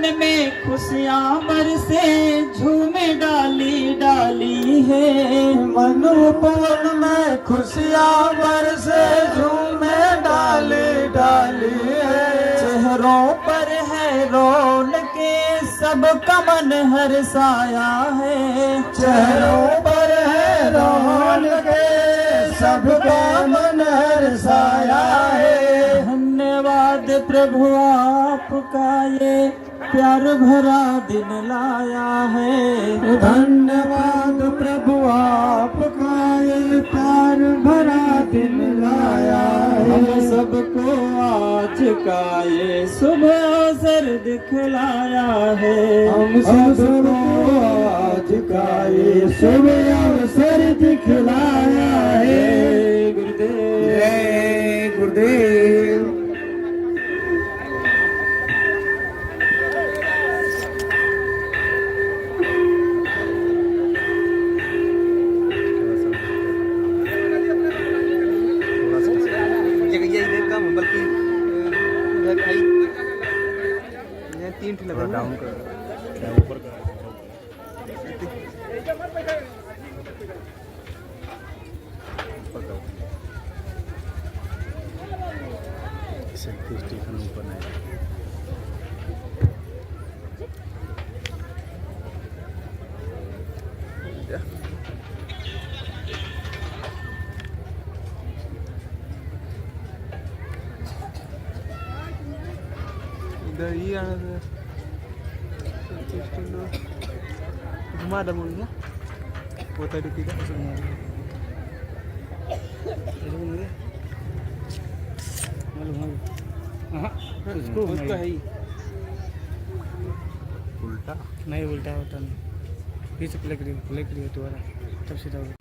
पवन में खुशियाँ बरसे झूमे डाली डाली है। मन पवन में खुशियाँ बरसे झूमे डाली डाली है। चेहरों पर है रौनके सबका मन हर्षाया है। चेहरों पर है रौनके सबका मन हर्षाया है। धन्यवाद प्रभु आपका ये प्यार भरा दिन लाया है। धन्यवाद प्रभु आपका ये प्यार भरा दिन लाया है। हम सबको आज का ये शुभ अवसर दिखलाया है। हम सबको आज का ये शुभ अवसर दिखलाया है। गुरुदेव जय गुरुदेव। डाउन कर ऊपर कर स्टेशन ऊपर नहीं इधर ही आना था घुमा दा मुझे पोता डिपी का ऐसे घुमा दे उसको है ही उल्टा नहीं उल्टा होता नहीं पीछे प्लेट रही दोबारा तब सीधा होगा।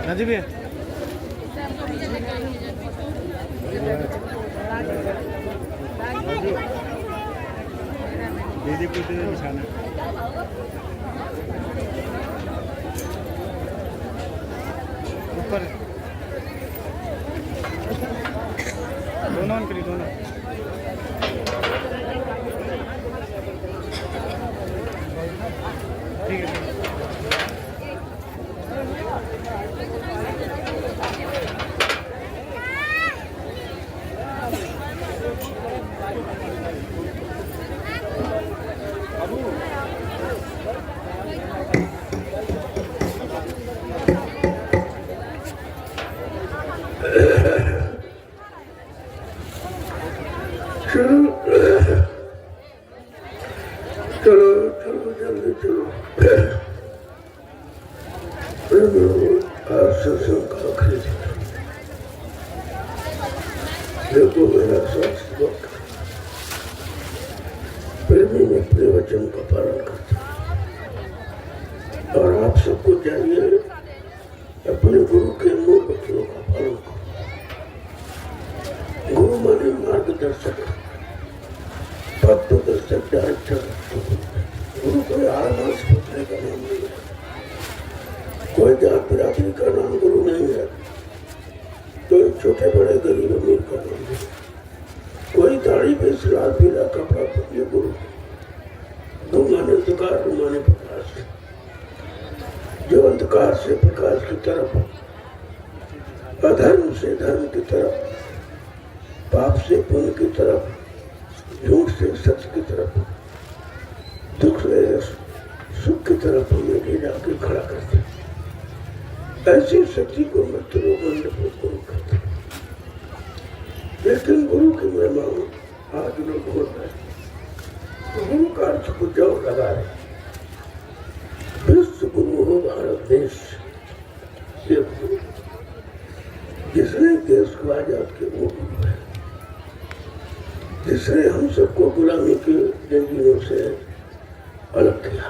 राजीव भैया दीदी को दे निशाना ऊपर दोनों ऑन करी दोनों ठीक है। चलो चलो जल्दी चलो। आज सत्संग का आखिरी दिन। देखो मेरा स्वास्थ्य वक्त फिर भी मैं अपने वचन का पालन करता हूँ और आप सबको चाहिए अपने गुरु के मूल वचनों का पालन करो। गुरु माने मार्गदर्शक तत्वदर्शक डायरेक्टर। गुरु कोई आरमास पूछने का नाम नहीं है, कोई जात बिरादरी का नाम गुरु नहीं है, कोई छोटे बड़े गरीब अमीर का नाम नहीं, कोई दाढ़ी पे लाल पीला कपड़ा पहने गुरु। दो माने अंधकार, दो माने प्रकाश। जो अंधकार से प्रकाश की तरफ, अधर्म से धर्म की तरफ, पाप से पुण्य की तरफ, झूठ से सच की तरफ, दुख से सुख की तरफ हमें ले जाके खड़ा करते। ऐसी शक्ति को मृत्यु गुरु कहते। लेकिन गुरु की महिमा आज लोग भूल रहे। गुरु का अर्थ को जोर लगा रहे। विश्व गुरु हो भारत देश, ये गुरु जिसने देश को आजाद किया वो गुरु है, जिसने हम सबको गुलामी के जंजीरों से अलग किया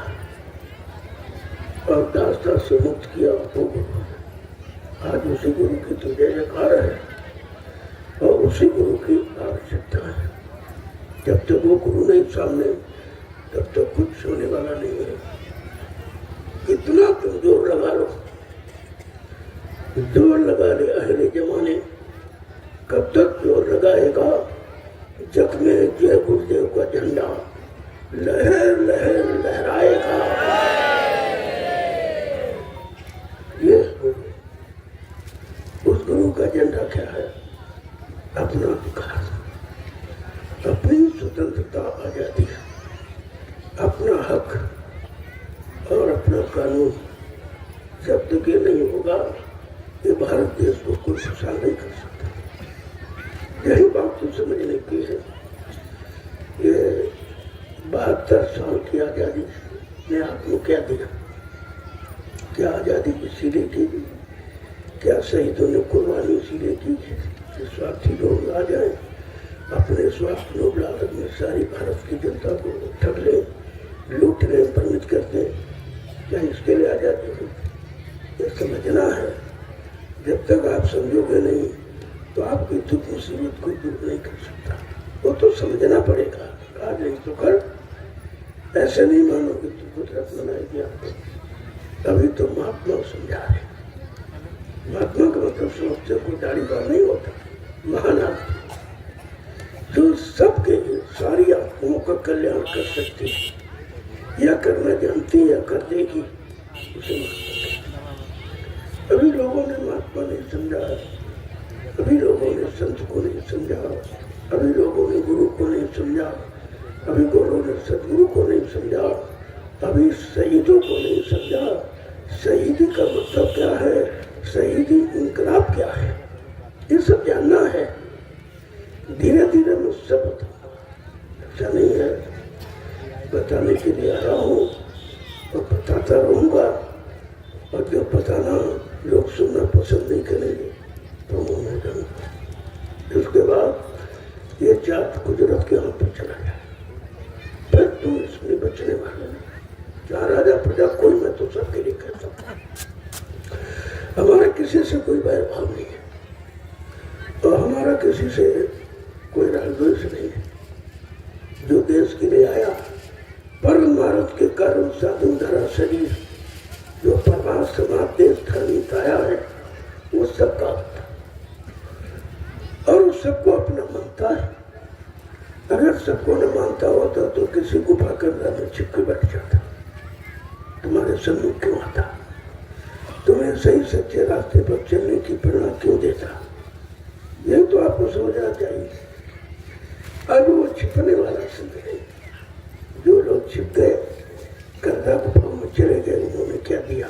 और दास्ता से मुक्त किया वो गुरु है। आज उसी गुरु की तो जय जयकार है और उसी गुरु की आवश्यकता है। जब तक वो गुरु नहीं सामने तब तक कुछ होने वाला नहीं है। कितना तुम जोर लगा लो, जोर लगा ले अहले जमाने, कब तक जोर लगाएगा जग में जय गुरुदेव का झंडा लहर लहर लहराएगा। ये उस गुरु का झंडा क्या है? अपना अधिकार, अपनी स्वतंत्रता, आजादी, अपना हक और अपना कानून। जब तक ये नहीं होगा ये भारत देश को कोई खुशहाल नहीं कर सकता। यही बात तो समझने की है। ये 72 साल की आजादी ने आपको क्या दिया? क्या आजादी इसीलिए की? क्या शहीदों ने कुर्बानी इसीलिए की कि स्वार्थी लोग आ जाए अपने स्वार्थ लोग लालच में सारी भारत की जनता को ठग ले, लूट ले, परिमित कर दे? क्या इसके लिए आजादी हुई? ये समझना है। जब तक आप समझोगे नहीं तो आपकी दुख मुसीबत कोई दूर नहीं कर सकता। वो तो समझना पड़ेगा। आज नहीं तो कल, ऐसे नहीं मानोगे तो कुदरत बनाएगी आपको। अभी तो महात्मा समझा रहे। महात्मा का मतलब समझते कोई दाढ़ी बाल नहीं होता, महान आत्मा जो सबके सारी आत्माओं का कल्याण कर सकती है या करना जानती है या कर देगी, उसे महात्मा। अभी लोगों ने महात्मा नहीं समझा, अभी लोगों ने संत को नहीं समझा, अभी लोगों ने गुरु को नहीं समझा, अभी लोगों ने सदगुरु को नहीं समझा, अभी शहीदों को नहीं समझा। शहीदी का मतलब क्या है, शहीदी इनकलाब क्या है, ये सब जानना है। धीरे धीरे मैं सब बताऊंगा, अच्छा नहीं है बताने के लिए आया हूँ और बताता रहूंगा। और जो बताना लोग सुनना पसंद नहीं करेंगे तो मुँह में जाऊंगा। उसके बाद ये जात गुजरात के हाथ पर चला जाए, फिर तुम इसमें बचने वाले नहीं। चाहे राजा प्रजा कोई, मैं तो सबके लिए कहता हूँ। हमारा किसी से कोई बैरभाव नहीं है और हमारा किसी से कोई राजद्वेष नहीं है। जो देश के लिए आया, परम भारत के कारण साधु धरा शरीर, जो परमार समाज देश धर्म आया है, वो सबका और उस सबको अपना मानता है। अगर सबको न मानता होता तो किसी गुफा के अंदर में छिप के बैठ जाता, तुम्हारे सम्मुख क्यों आता, तुम्हें सही सच्चे रास्ते पर चलने की प्रेरणा क्यों देता? यह तो आपको समझना चाहिए। अब वो छिपने वाला समय नहीं। जो लोग छिप गए, कर्जा गुफाओं में चले गए, उन्होंने क्या दिया?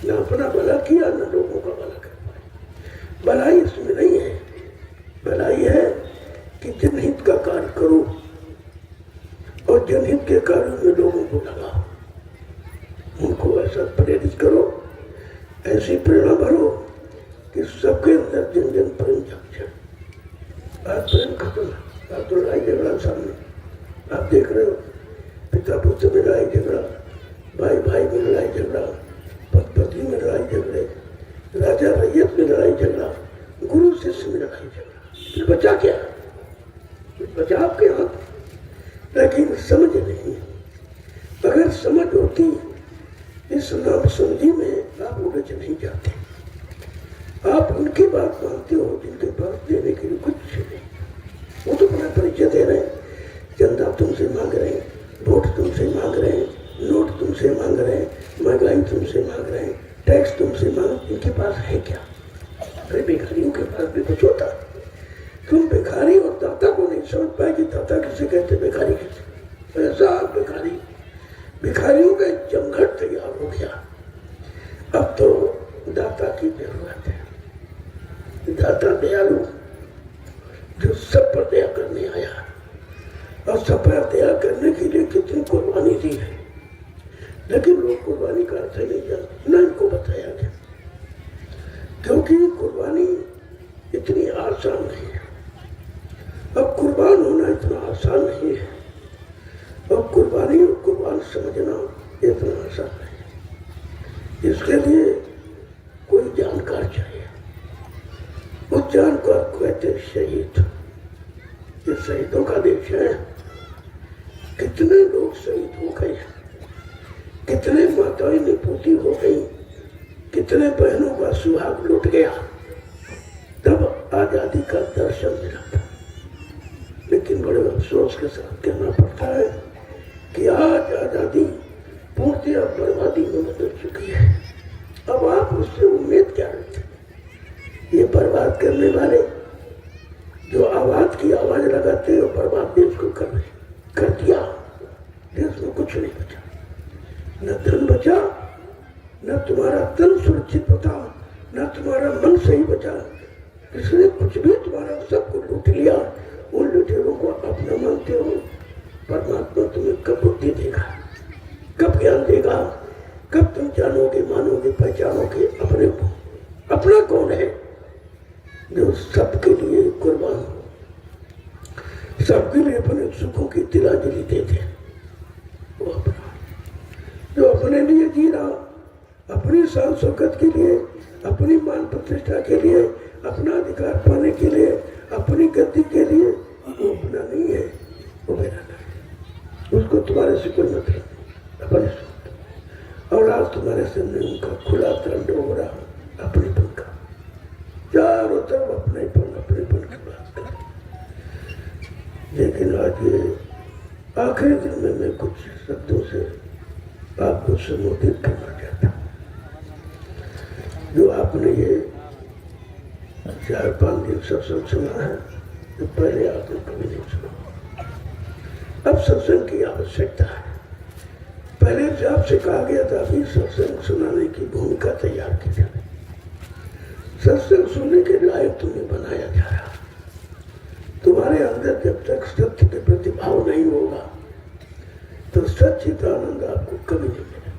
न अपना भला किया, न लोगों का भला कर पाए। भलाई इसमें नहीं है। भलाई है कि जनहित का कार्य करो और जनहित के कार्य में लोगों को लगाओ, उनको ऐसा प्रेरित करो, ऐसी प्रेरणा भरो कि सबके अंदर जन जन प्रेम जाग जाए। आज प्रेम खत्म है, आज तो लड़ाई झगड़ा सामने आप देख रहे हो। पिता पुत्र में लड़ाई झगड़ा, भाई भाई में लड़ाई झगड़ा, पति पत्नी में लड़ाई झगड़े, राजा रैयत में लड़ाई झगड़ा, गुरु शिष्य में लड़ाई झगड़ा। फिर बचा क्या? कुछ बचा आपके हाथ? लेकिन समझ नहीं। अगर समझ होती, इस नाम समझी में आप उलझ नहीं जाते। आप उनकी बात मानते हो जिनके पास देने के लिए कुछ नहीं। वो तो अपना परिचय दे रहे हैं, चंदा तुमसे मांग रहे हैं, वोट तुमसे मांग रहे हैं, नोट तुमसे मांग रहे हैं, महंगाई तुमसे मांग रहे हैं, टैक्स तुमसे मांग। इनके पास है क्या? अरे भिखारियों के पास भी कुछ होता। तुम भिखारी और दाता को नहीं समझ पाए कि दाता किसे कहते, भिखारी किसे? ऐसा भिखारी, भिखारियों का जमघट तैयार हो गया। अब तो दाता की जरूरत है। दाता दयालु, जो सब पर दया करने आया और सफर तय करने के लिए कितनी कुर्बानी दी है, लेकिन लोग कुर्बानी का अर्थ नहीं जानते, न इनको बताया गया, क्योंकि कुर्बानी इतनी आसान नहीं है। अब कुर्बान होना इतना आसान नहीं है, अब कुर्बानी और कुर्बान समझना इतना आसान नहीं है। इसके लिए कोई जानकार चाहिए। उस जानकार को कहते हैं शहीद। ये शहीदों का देश है। कितने लोग शहीद हो गए, कितने माताएं निपूती हो गई, कितने बहनों का सुहाग लुट गया, तब आजादी का दर्शन मिला था। लेकिन बड़े अफसोस के साथ कहना पड़ता है कि आज आजादी पूर्णतया बर्बादी में बदल चुकी है। अब आप उससे उम्मीद क्या रखते? ये बर्बाद करने वाले जो आवाज की आवाज लगाते हैं, बर्बाद देश को कर दिया। देश में कुछ नहीं बचा, न धन बचा, न तुम्हारा तन सुरक्षित बचा, न तुम्हारा मन सही बचा। इसने कुछ भी तुम्हारा सबको लूट लिया। उन लुटेरों को अपना मानते हो। परमात्मा तुम्हें कब बुद्धि देगा, कब ज्ञान देगा, कब तुम जानोगे, मानोगे, पहचानोगे अपने को। अपना कौन है जो सबके लिए कुर्बान हो, सबके लिए अपने सुखों की तिलांजलि देते? वो अपना जो अपने लिए जी रहा, अपनी शान शौकत के लिए, अपनी मान प्रतिष्ठा के लिए, अपना अधिकार पाने के लिए, अपनी गति के लिए, वो अपना नहीं है, वो मेरा नहीं। उसको तुम्हारे से कोई मतलब नहीं, अपने से। और आज तुम्हारे सामने उनका खुला दंड हो रहा अपनेपन का। चारों तरफ अपनेपन की बात करें। लेकिन आज ये आखिरी दिन में मैं कुछ शब्दों से आपको संबोधित करना चाहता हूँ। जो आपने ये 4-5 दिन सत्संग सुना है, तो पहले आपने कभी नहीं सुना। अब सत्संग की आवश्यकता है। पहले से आपसे कहा गया था अभी सत्संग सुनाने की भूमिका तैयार की जाए। सत्संग सुनने के लायक तुम्हें बनाया जा रहा। तुम्हारे अंदर जब तक सत्य के प्रति भाव नहीं होगा, तो सच्चित आनंद आपको कभी नहीं मिलेगा।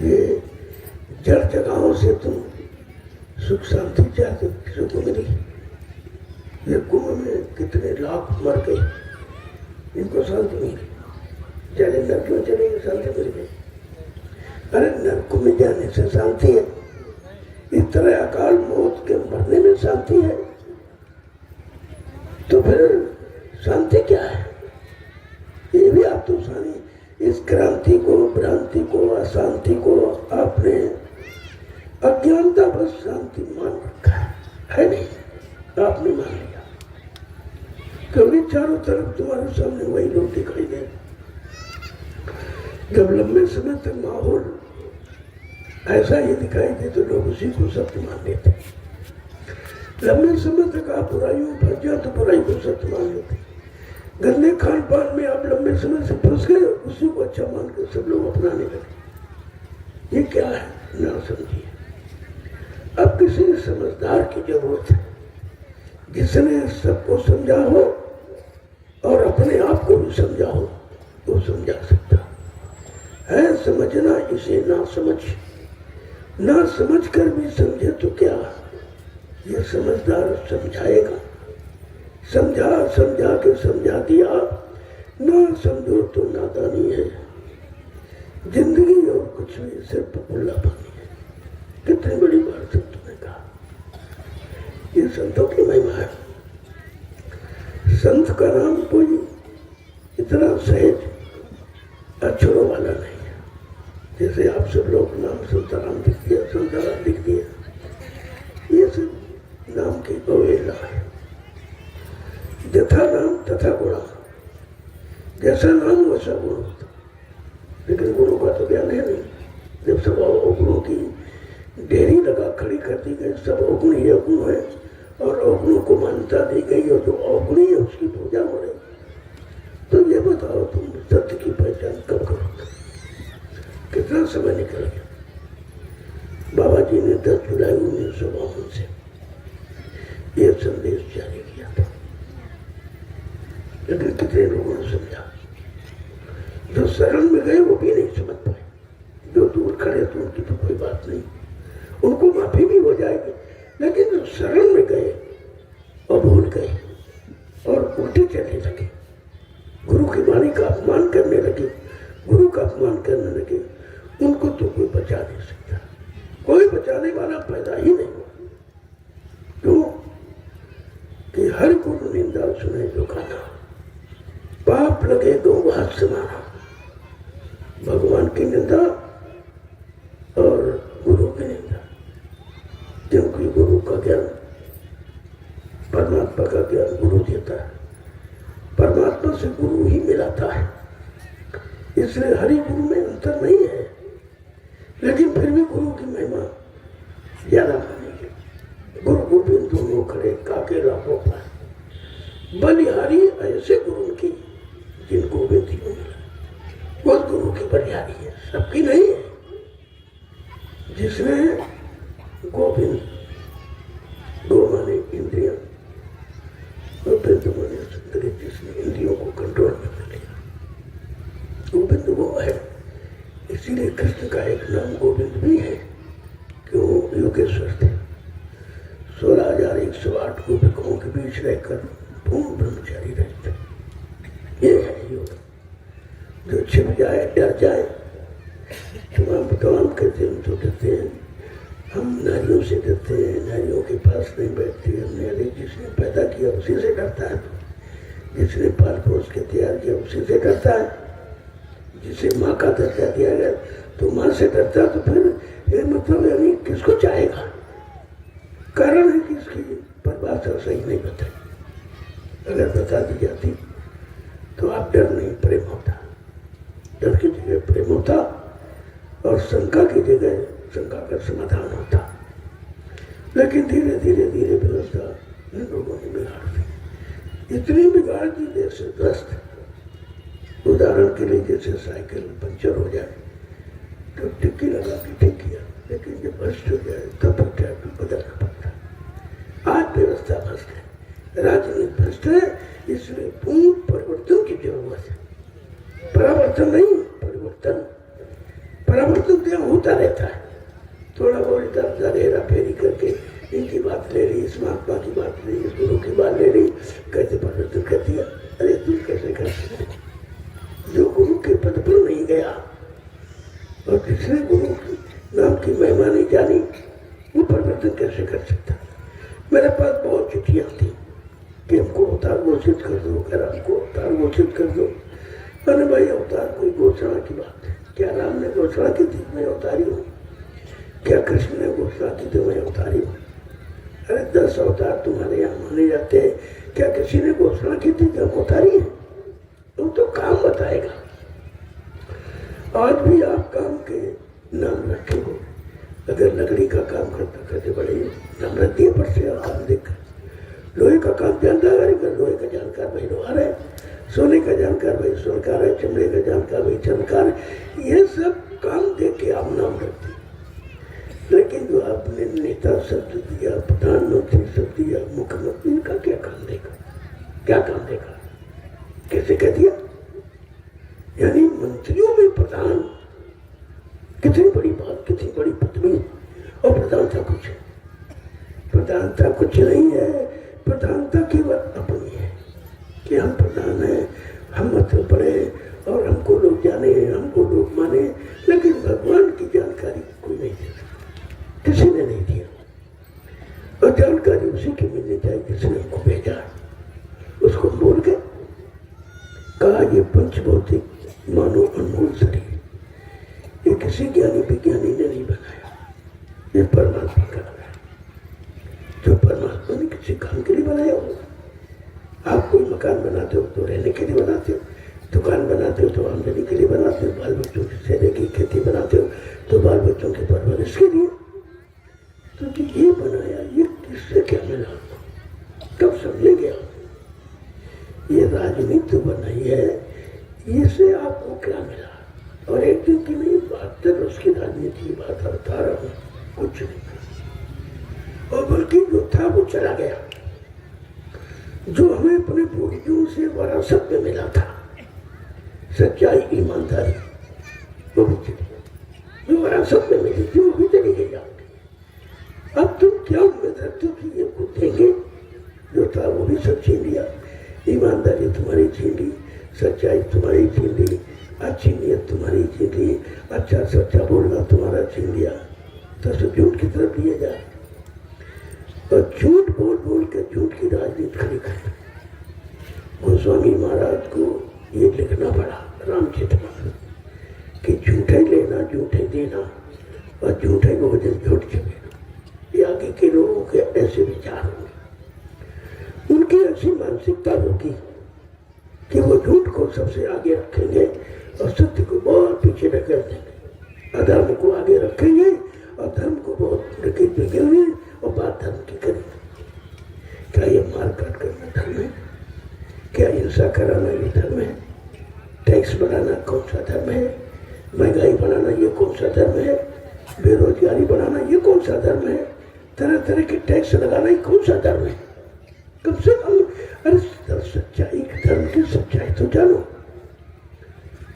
ये जड़ जगहों से तुम सुख शांति चाहते, किसी को मिली? ये कुंभ में कितने लाख मर गए, इनको शांति मिली। चले नरक में चले गए, शांति मिल गई। अरे नरक में जाने से शांति है? इस तरह अकाल मौत के मरने में शांति है? तो फिर शांति क्या है? ये भी आप तो सारी इस क्रांति को, भ्रांति को, अशांति को आपने अज्ञानता बस शांति मान रखा है नहीं? आपने मान लिया, क्योंकि चारों तरफ तुम्हारे सामने वही लोग दिखाई दे। जब लंबे समय तक माहौल ऐसा ही दिखाई दे तो लोग उसी को सत्य मान लेते। लंबे समय तक आप बुराइयों में फंस जाए तो बुराई को सत्य मान लेते। गंदे खान पान में आप लंबे समय से फंस गए, उसी को अच्छा मानकर सब लोग अपनाने लगे। ये क्या है? ना समझिए। अब किसी समझदार की जरूरत है, जिसने सबको समझा हो और अपने आप को भी समझा हो, वो समझा सकता है। समझना इसे ना समझ कर भी समझे तो क्या? ये समझदार समझाएगा। समझा के समझा दिया, ना समझो तो नादानी है। जिंदगी और कुछ भी सिर्फ पुल्ला पानी है। कितनी बड़ी बात है तुमने कहा। ये संतों की महिमा है। संत का नाम कोई इतना सहज अक्षरों वाला नहीं है। जैसे आप सब लोग नाम संतराम लिख दिया, संतराम लिख दिया, ये सब नाम की अवहेलना है। यथा नाम तथा गुणा, जैसा नाम वैसा गुण होता, लेकिन गुणों का तो ज्ञान है नहीं। जब सब अवगुणों की डेरी लगा खड़ी कर दी गई, सब अवगुण ही अवगुण है और अवगुणों को मान्यता दी गई और जो अवगुणी है उसकी पूजा हो रही। तो ये बताओ तुम सत्य की पहचान कब करोगे? कितना समय निकल गया? बाबा जी ने 10 जुलाई 1952 से यह संदेश जारी किया था, लेकिन दूसरे लोगों ने समझा। जो शरण में गए वो भी नहीं समझ पाए, जो दूर खड़े तो उनकी तो कोई बात नहीं, उनको माफी भी हो जाएगी। लेकिन जो शरण में गए और भूल गए और उल्टे चलने लगे, गुरु की वाणी का अपमान करने लगे, गुरु का अपमान करने लगे, उनको तो कोई बचा नहीं सकता, कोई बचाने वाला पैदा ही नहीं हुआ। क्यों कि हर गुरु निंदा सुने जो खाना, पाप लगे गौ हाथ समाना। भगवान की निंदा और गुरु की निंदा, क्योंकि गुरु का ज्ञान, परमात्मा का ज्ञान गुरु देता है, परमात्मा से गुरु ही मिलाता है, इसलिए हरि गुरु में अंतर नहीं है। लेकिन फिर भी गुरु की महिमा ज्यादा मानेगी। गुरु गोविंद दोनों खड़े काके लाभों पाए, बलिहारी ऐसे गुरु की जिनको गोविंद ही मिला, वो गुरु की बलिहारी है, सबकी नहीं है। जिसने गोविंद, गो माने इंद्रिया, गोविंद माने सुंदरी, जिसने इंद्रियों को कंट्रोल में कर लिया, गोविंद वो है। इसीलिए कृष्ण का एक नाम गोविंद भी है, क्यों योगेश्वर थे। 16,108 गोपिकाओं के बीच रहकर पूर्ण ब्रह्मचारी रहते। ये है योग, जो छिप जाए, डर जाए। तमाम कहते हम तो डरते हैं, हम नारियों से डरते हैं, नारियों के पास नहीं बैठते हमने। अरे जिसने पैदा किया उसी से डरता है, जिसने पाल पोस के तैयार किया उसी से डरता है, जिसे माँ का दर्जा दिया गया तो माँ से डरता है। तो फिर मतलब यानी किसको चाहेगा? कारण है कि इसकी परिभाषा सही नहीं बताई। अगर बता दी जाती तो आप डर नहीं, प्रेम होता। डर की जगह प्रेम होता और शंका की जगह शंका का समाधान होता। लेकिन धीरे धीरे धीरे व्यवस्था इन लोगों ने बिगाड़ दी, इतनी बिगाड़ दी जैसे ध्वस्त। उदाहरण के लिए जैसे साइकिल पंचर हो जाए तो टिक्की लगा के ठीक किया, लेकिन जब भ्रष्ट हो जाए तब ट्रैफिक बदलना पड़ता है। आज व्यवस्था भ्रष्ट है, राजनीति भ्रष्ट है, इसलिए पूर्ण परिवर्तन की जरूरत है। परावर्तन नहीं, परिवर्तन। परावर्तन क्या होता रहता है, थोड़ा बहुत इधर उधर हेरा फेरी करके इनकी बात ले ली, इस महात्मा की बात ले ली, इस गुरु की बात ले ली, कैसे परिवर्तन कर दिया। अरे तुम कैसे कर सकते? जो गुरु के पद पर नहीं गया और जिसने गुरु की नाम की महिमा नहीं जानी, वो परिवर्तन कैसे कर सकता? मेरे पास बहुत चिट्ठियां थी कि हमको अवतार घोषित कर दो, हमको अवतार घोषित कर दो। अरे भाई अवतार कोई घोषणा की बात है? क्या राम ने घोषणा की थी मैं अवतारी हूँ? क्या कृष्ण ने घोषणा की थी मैं अवतारी हूँ? अरे 10 अवतार तुम्हारे यहाँ माने जाते हैं, क्या किसी ने घोषणा की थी कि हम अवतारी हैं? तुम तो काम बताएगा। आज भी आप काम के नाम रखे हो, अगर लकड़ी का काम करता करते बड़े नाम रख दिए पर से काम देख। लोहे का काम जानता है, लोहे का जानकार भाई लोहार है, सोने का जानकार भाई सोनकार है, चमड़े का जानकार भाई चमकार है। ये सब काम देख के आप नाम रखते। लेकिन जो आपने नेता शब्द दिया, प्रधानमंत्री शब्द दिया, मुख्यमंत्री, इनका क्या काम देगा? क्या काम देगा? कैसे कह दिया? यानी मंत्रियों में प्रधान, कितनी बड़ी बात, कितनी बड़ी पदवी। और प्रधानता कुछ है? प्रधानता कुछ नहीं है। प्रधानता केवल अपनी है कि हम प्रधान हैं, हम मतलब बड़े और हमको लोग जाने, हमको लोग माने। लेकिन भगवान की जानकारी कोई नहीं दे सकता, किसी ने नहीं दिया। और जानकारी उसी की मिलनी चाहिए जिसने हमको भेजा। उसको बोल के कहा ये पंचभौतिक मानो अनमोल शरीर, ये किसी ज्ञानी विज्ञानी ने नहीं बनाया, ये परमात्मा का बनाया। जो परमात्मा ने किसी काम के लिए बनाया हो। आप कोई मकान बनाते हो तो रहने के लिए बनाते हो, दुकान बनाते हो तो आमदनी के लिए बनाते हो, बाल बच्चों की सेहत की खेती बनाते हो तो बाल बच्चों की परवरिश के लिए। तो ये बनाया, ये किससे क्या मिला आपको? कब समझेंगे आप? ये राजनीति बनाई है, इससे आपको क्या मिला? और एक दिन की नहीं, 72 वर्ष की राजनीति की बात बता रहा हूँ, कुछ नहीं। और बल्कि जो था वो चला गया। जो हमें अपने पूर्वजों से विरासत में मिला था, सच्चाई, ईमानदारी, वो भी चली गई। जो विरासत में मिली थी वो भी चली गई आपकी। अब तुम क्या उम्मीद रखते हो कि ये कुछ देंगे? जो था वो भी सब छीन लिया। ईमानदारी तुम्हारी छीन ली, सच्चाई तुम्हारी छीन ली, अच्छी नीयत तुम्हारी छीन ली, अच्छा सच्चा बोलना तुम्हारा छीन लिया। तो सब झूठ की तरफ लिए जा, और झूठ बोल बोल के झूठ की राजनीति खड़ी कर। गोस्वामी महाराज को ये लिखना पड़ा रामचरितमानस कि झूठे लेना, झूठे देना और झूठे भोजन झूठ चुके। ये आगे के लोगों के ऐसे विचार होंगे, उनकी ऐसी मानसिकता होगी कि वो झूठ को सबसे आगे रखेंगे और सत्य को बहुत पीछे ढकेल देंगे। अधर्म को आगे रखेंगे और धर्म को बहुत ढकेलेंगे और बात धर्म की करेंगे। क्या ये मारकाट करना धर्म है? क्या हिंसा कराना ये धर्म है? टैक्स बढ़ाना कौन सा धर्म है? महंगाई बढ़ाना ये कौन सा धर्म है? बेरोजगारी बढ़ाना ये कौन सा धर्म है? तरह तरह के टैक्स लगाना ये कौन सा धर्म है? कम से कम अरे सच्चाई, धर्म की सच्चाई तो जानो।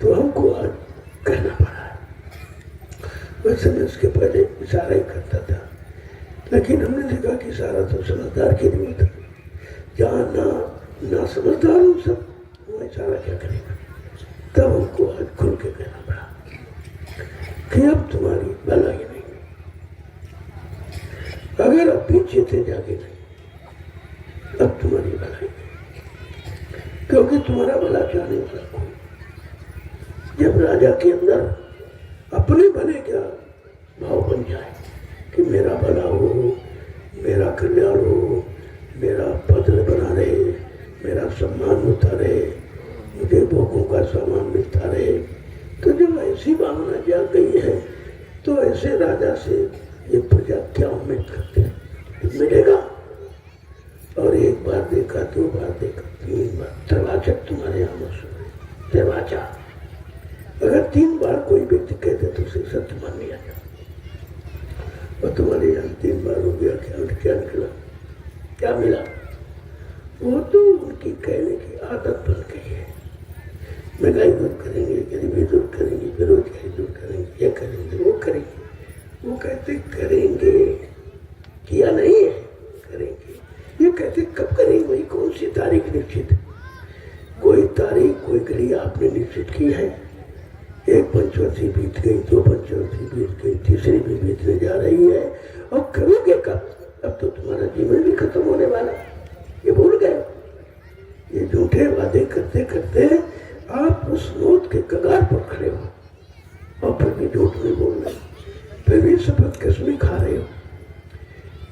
तो हमको आज कहना पड़ा है। वैसे मैं इसके पहले इशारा ही करता था, लेकिन हमने देखा कि सारा तो समझदार के लिए था। जहाँ ना समझदार हूँ सब, वो इशारा क्या करेगा? तब हमको आज खुल के कहना पड़ा कि अब तुम्हारी भलाई नहीं, अगर अब पीछे थे जाके नहीं, अब तुम्हारी भलाई नहीं, क्योंकि तुम्हारा भला चाहने वाला कोई। जब राजा के अंदर अपने भले क्या भाव बन जाए कि मेरा भला हो, मेरा कल्याण हो, मेरा पद बना रहे, मेरा सम्मान होता रहे, मुझे भोगों का सामान मिलता रहे, तो जब ऐसी भावना जाग गई है तो ऐसे राजा से ये प्रजा क्या उम्मीद करती है? मिलेगा? और एक बार देखा, दो बार देखा, तीन बार त्रिवाचक तुम्हारे यहाँ मशहूर। त्रिवाचा अगर 3 बार कोई व्यक्ति कहते तो उसे सत्य मान लिया जाए, और तुम्हारे यहाँ 3 बार हो गया, क्या निकला? क्या मिला? वो तो उनकी कहने की आदत बन गई है। महंगाई दूर करेंगे, गरीबी दूर करेंगे, बेरोजगारी दूर करेंगे, ये करेंगे, वो करेंगे। वो कहते करेंगे, किया नहीं है, करेंगे। ये कहते कब करेंगे? वही कौन सी तारीख निश्चित? कोई तारीख, कोई घड़ी आपने निश्चित की है? 1 पंचवर्षी बीत गई, 2 पंचवर्षी बीत गई, तीसरी भी बीतने जा रही है, और करोगे कब? अब तो तुम्हारा जीवन भी खत्म होने वाला, ये भूल गए। ये झूठे वादे करते करते आप उस मौत के कगार पर खड़े हो, और फिर भी झूठ नहीं बोल रहे, फिर भी शपथ कसमें खा रहे हो।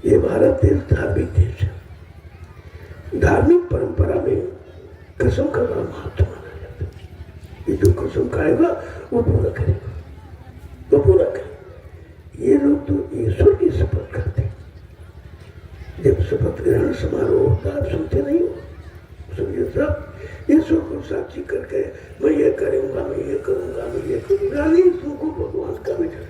ये भारत देश धार्मिक देश है। धार्मिक परंपरा में कसम का बड़ा महत्व माना जाता है। ये जो कसम खाएगा वो पूरा करेगा, वो पूरा करेगा। ये लोग तो ईश्वर की शपथ करते हैं। जब शपथ ग्रहण समारोह होता है, सुनते नहीं हो? समझे सब ईश्वर को साक्षी करके मैं ये करूंगा, मैं ये करूंगा, मैं ये करूंगा। नहीं, तुमको भगवान का भी डर,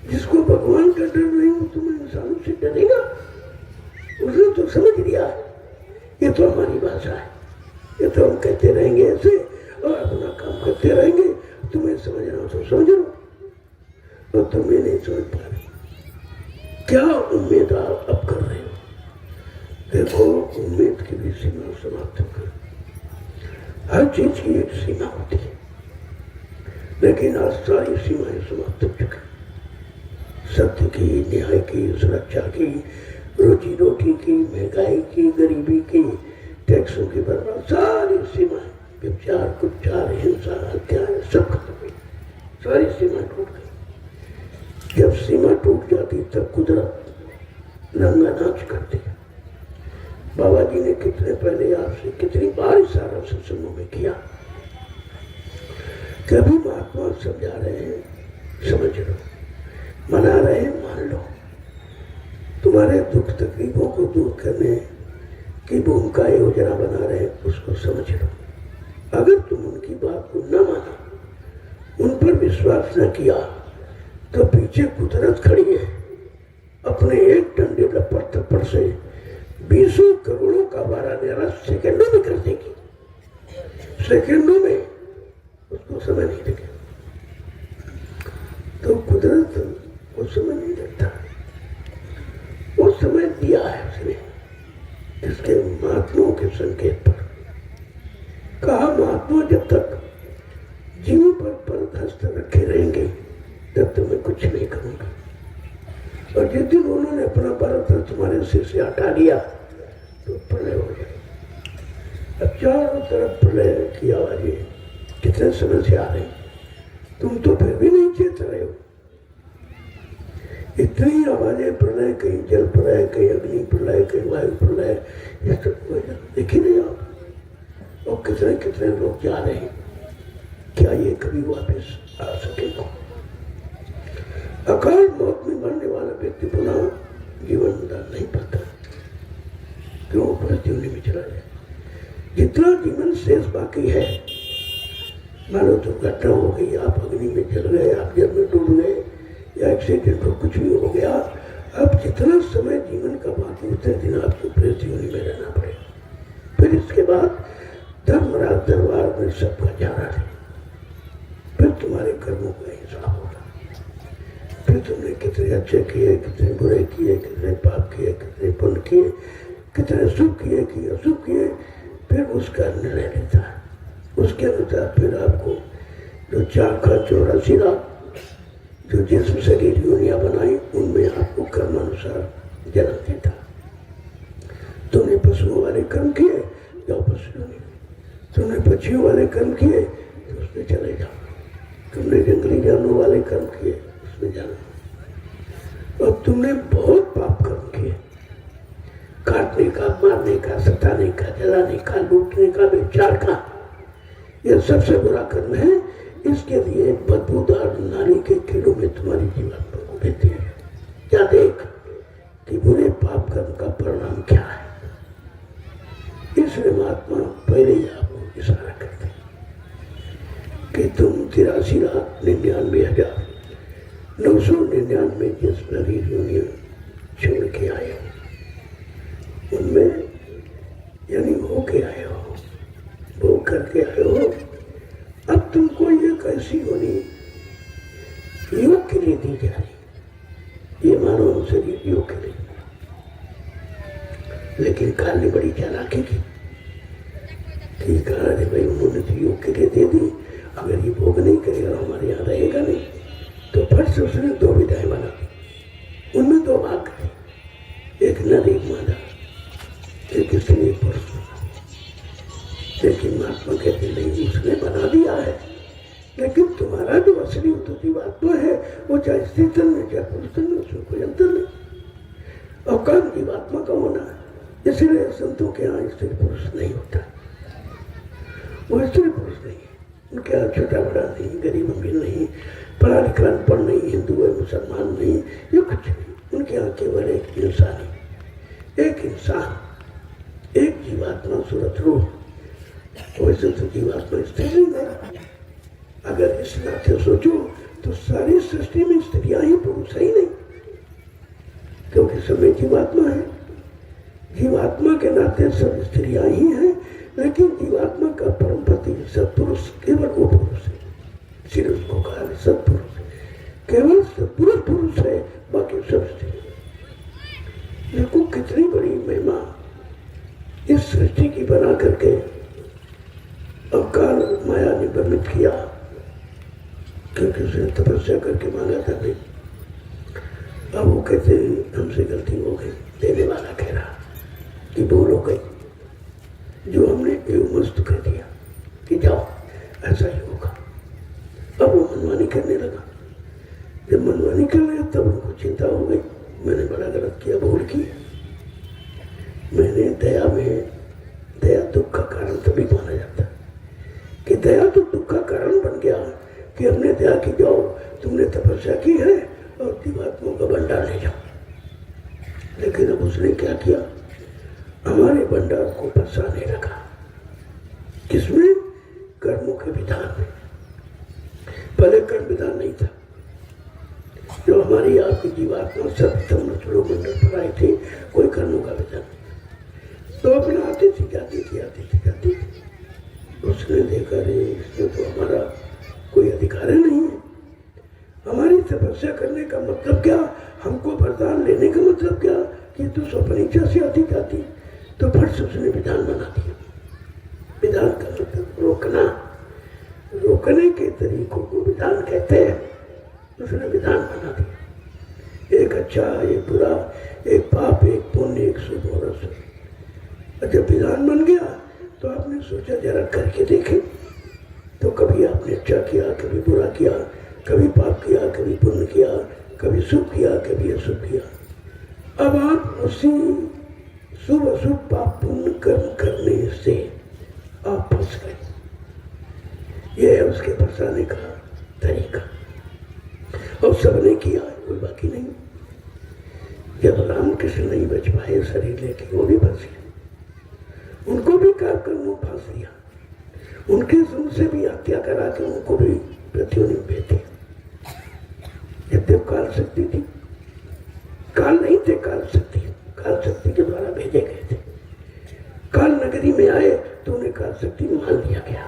जिसको भगवान का डर नहीं हो तुम इंसानों से डरेगा? उसने तो समझ लिया ये तो हमारी भाषा है, ये तो हम कहते रहेंगे ऐसे और अपना काम करते रहेंगे। तुम्हें समझना हो तो समझ लो, और तुम्हें नहीं समझ पा रहे। क्या उम्मीद आप अब कर रहे हो? देखो, उम्मीद की भी सीमा समाप्त कर। हर चीज की एक सीमा होती है, लेकिन आज सारी सीमाएं समाप्त हो चुकी। सत्य की, न्याय की, सुरक्षा की, रोजी रोटी की, महंगाई की, गरीबी की, टैक्सों की बर्बाद, सारी सीमाएं, व्यभिचार, कुचार, हिंसा, हत्याएं सब खत्म हुई। सारी सीमा टूट गई। जब सीमा टूट जाती तब कुदरत नंगा नाच करती है। बाबा जी ने कितने पहले आपसे कितनी बार इशारा सत्संगों में किया। कभी महात्मा समझा रहे हैं, समझ लो, मना रहे हैं, मान लो। तुम्हारे दुख तकलीफों को दूर करने की भूमिका योजना बना रहे हैं, उसको समझ लो। अगर तुम उनकी बात को न माना, उन पर विश्वास न किया, तो पीछे कुदरत खड़ी है, अपने एक डंडे थप्पड़ से 20 करोड़ों का वारा सेकंडों में कर देगी। सेकंडों में उसको समय नहीं लगेगा। तो कुदरत वो समय नहीं लगता, वो समय दिया है उसने इसके महात्माओं के संकेत पर। कहा महात्मा जब तक जीव पर हस्त रखे रहेंगे तब तक मैं कुछ नहीं करूंगा। और जिस दिन उन्होंने अपना भारत तुम्हारे सिर से हटा लिया तो प्रलय हो गया। अब चारों तरफ प्रलय की आवाजें कितने समय से आ रही, तुम तो फिर भी नहीं चेत रहे हो। इतनी आवाजें प्रलय, कहीं जल प्रलय, कहीं अग्नि प्रलय, कहीं वायु प्रलय, ये सब देख ही नहीं आप। और कितने कितने लोग जा रहे हैं, क्या ये कभी वापस आ सकेगा? अकाल मौत में मरने वाला व्यक्ति पुनः जीवन दान नहीं पाता, क्यों? परिस्थिति में चला जाए। जितना जीवन शेष बाकी है, मानो दुर्घटना हो गई, आप अग्नि में जल गए, आप जल में डूब गए, या एक्सीडेंट हो, कुछ भी हो गया, अब जितना समय जीवन का बाकी उतने दिन आपको परिस्थिति में रहना पड़ेगा। फिर इसके बाद धर्मराज दरबार में सबका जाना है, फिर तुम्हारे कर्मों का हिसाब होगा। फिर तुमने कितने अच्छे किए, कितने बुरे किए, कितने पाप किए, कितने पुण्य किए, कितने शुभ किए कि अशुभ किए, फिर उसका निर्णय लेता है। उसके अनुसार फिर आपको जो 484 रात जो जिसम शरीर योनियां बनाई, उनमें आपको कर्मानुसार जन्म देता। तुमने पशुओं वाले कर्म किए, जाओ पशु योनि। तुमने पक्षियों वाले कर्म किए तो उसमें चले जाओ। तुमने जंगली जानवरों वाले कर्म किए, उसमें जाना। और तुमने बहुत पाप कर्म किए, काटने का, मारने का, सताने का, जलाने का, लूटने का, व्यभिचार का, यह सबसे बुरा कर्म है। इसके लिए बदबूदार नाली के कीड़ों में तुम्हारी जीवात्मा को देते हैं। क्या देख कि बुरे पाप कर्म का परिणाम क्या है। इसलिए महात्मा पहले ही आपको इशारा करते हैं कि तुम 83,99,999 जिस शरीर योनि छोड़ के आए हो, उनमें यानी हो के आए हो, वो करके आए हो। अब तुमको ये कैसी होनी योग के लिए दी जा रही, ये मानव शरीर योग के लिए। लेकिन काल ने बड़ी चालाकी की कि कहा अरे भाई उन्होंने तो योग के लिए दे दी, अगर ये भोग नहीं करेगा हमारे यहाँ रहेगा नहीं। तो फट से उसने 2 विधाएं बना दी, उनमें 2 भाग थे, एक नर एक मादा, एक स्त्री एक पुरुष। लेकिन महात्मा कहते नहीं, उसने बना दिया है, लेकिन तुम्हारा जो असली जीवात्मा है वो चाहे स्त्री तन में चाहे पुरुष तन में, उसमें कोई अंतर नहीं। और काम जीवात्मा का होना है। इसलिए संतों के यहाँ स्त्री पुरुष नहीं होता, वो स्त्री पुरुष नहीं है। उनके यहाँ छोटा बड़ा नहीं, गरीब अमीर नहीं, पढ़ा लिखा अनपढ़ नहीं, हिंदू है मुसलमान नहीं, ये कुछ नहीं। उनके यहाँ केवल एक इंसान ही, एक इंसान, एक जीवात्मा सूरत रूप। वैसे तो जीवात्मा स्त्री है। अगर इस नाते सोचो तो सारी सृष्टि में स्त्रियां ही, पुरुष ही नहीं, क्योंकि सब में जीवात्मा है। जीवात्मा के नाते सब स्त्रियां ही हैं, लेकिन जीवात्मा का परम पति सत्पुरुष केवल वो पुरुष है। सिर्फ उसको कहा सत्पुरुष, केवल सत्पुरुष पुरुष है, बाकी सब स्त्री। देखो कितनी बड़ी महिमा इस सृष्टि की बना करके अवकाल माया ने वर्णित किया, क्योंकि उसने तपस्या करके मांगा था नहीं। अब वो कहते हमसे गलती हो गई, देने वाला कह रहा कि भूल हो गई, जो हमने मस्त कर दिया कि जाओ ऐसा ही होगा। अब वो मनमानी करने लगा। जब मनमानी कर रहे तब उनको चिंता हो गई, मैंने बड़ा गलत किया, भूल की। मैंने दया में, दया दुख का कारण तभी माना जाता है कि दया तो दुख का कारण बन गया कि हमने दया की, जाओ तुमने तपस्या की है और जीवात्माओं का भंडार ले जाओ। लेकिन अब उसने क्या किया, हमारे भंडार को फंसाने लगा। किसमें? कर्मों के विधान में। पहले कर्म विधान नहीं था। जो हमारी आपकी जीवात्मा सत्यम मंडल पर आई थी, कोई कर्मों का विधान नहीं। तो अपना आती थी जाती थी। उसने देखा रे इसमें तो हमारा कोई अधिकार नहीं है, हमारी तपस्या करने का मतलब क्या, हमको वरदान लेने का मतलब क्या कि तू स्वप्न इच्छा से आती जाती। तो फट से उसने विधान बना दिया। विधान का मतलब रोकना, रोकने के तरीकों को विधान कहते हैं। उसने विधान बना दिया, एक अच्छा एक बुरा, एक पाप एक पुण्य, एक शुभ और अशुभ। जब विधान बन गया तो आपने सोचा जरा करके देखे। तो कभी आपने अच्छा किया, कभी बुरा किया, कभी पाप किया, कभी पुण्य किया, कभी शुभ किया, कभी अशुभ किया। अब आप उसी शुभ अशुभ पाप पुण्य कर्म करने से आप फंस गए। यह है उसके फंसाने का तरीका। और सबने किया, कोई बाकी नहीं। जब रामकृष्ण नहीं बच पाए शरीर लेके, वो भी फंस गए, उनको भी कर्म फांस दिया, उनके उनसे भी हत्या करा के उनको भी पृथ्वी ने भेज दिया। यद्यप काल शक्ति थी, काल नहीं थे, काल शक्ति के द्वारा भेजे गए थे। काल नगरी में आए तो उन्हें काल शक्ति मान लिया गया।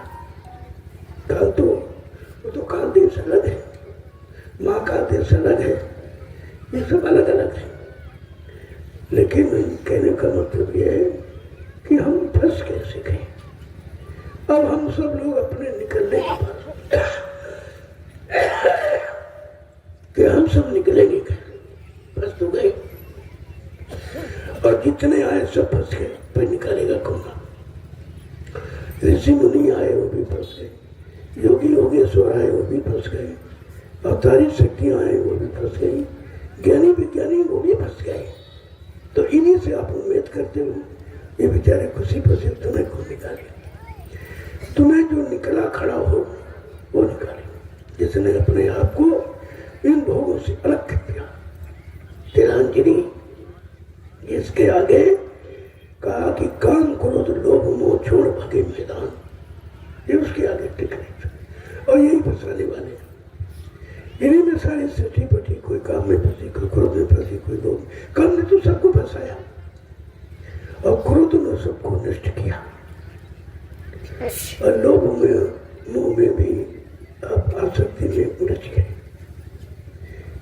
काल तो वो तो काल देश अलग है, महाकाल देश अलग है, ये सब अलग अलग है। लेकिन कहने का मतलब यह है कि हम फंस कैसे गए। अब हम सब लोग अपने निकलने के बाद कि हम सब निकलेंगे, फंस तो गए, और जितने आए सब फंस गए, फिर निकालेगा कौन। ऋषि मुनि आए वो भी फंस गए, योगी योगेश्वर आए वो भी फंस गए, अवतारी शक्तियां आए वो भी फंस गई, ज्ञानी विज्ञानी वो भी फंस गए। तो इन्हीं से आप उम्मीद करते हो ये बेचारे खुशी खुशी तुम्हें कौन निकाले। तुम्हें जो निकला खड़ा हो वो निकाले, जिसने अपने आप को इन भोगों से अलग कर दिया। तिलांजलि इसके आगे कहा कि काम करो तो लोभ मोह छोड़ भागे मैदान, ये उसके आगे टिक नहीं। और यही फंसाने वाले हैं, इन्हीं में सारी सटी पटी, कोई काम में फंसी, कोई क्रोध में फंसी, कोई लोभ। काम ने तो सबको फंसाया और क्रोध ने सबको नष्ट किया, और लोभ में मोह में भी आप आसक्ति में उलझ गए।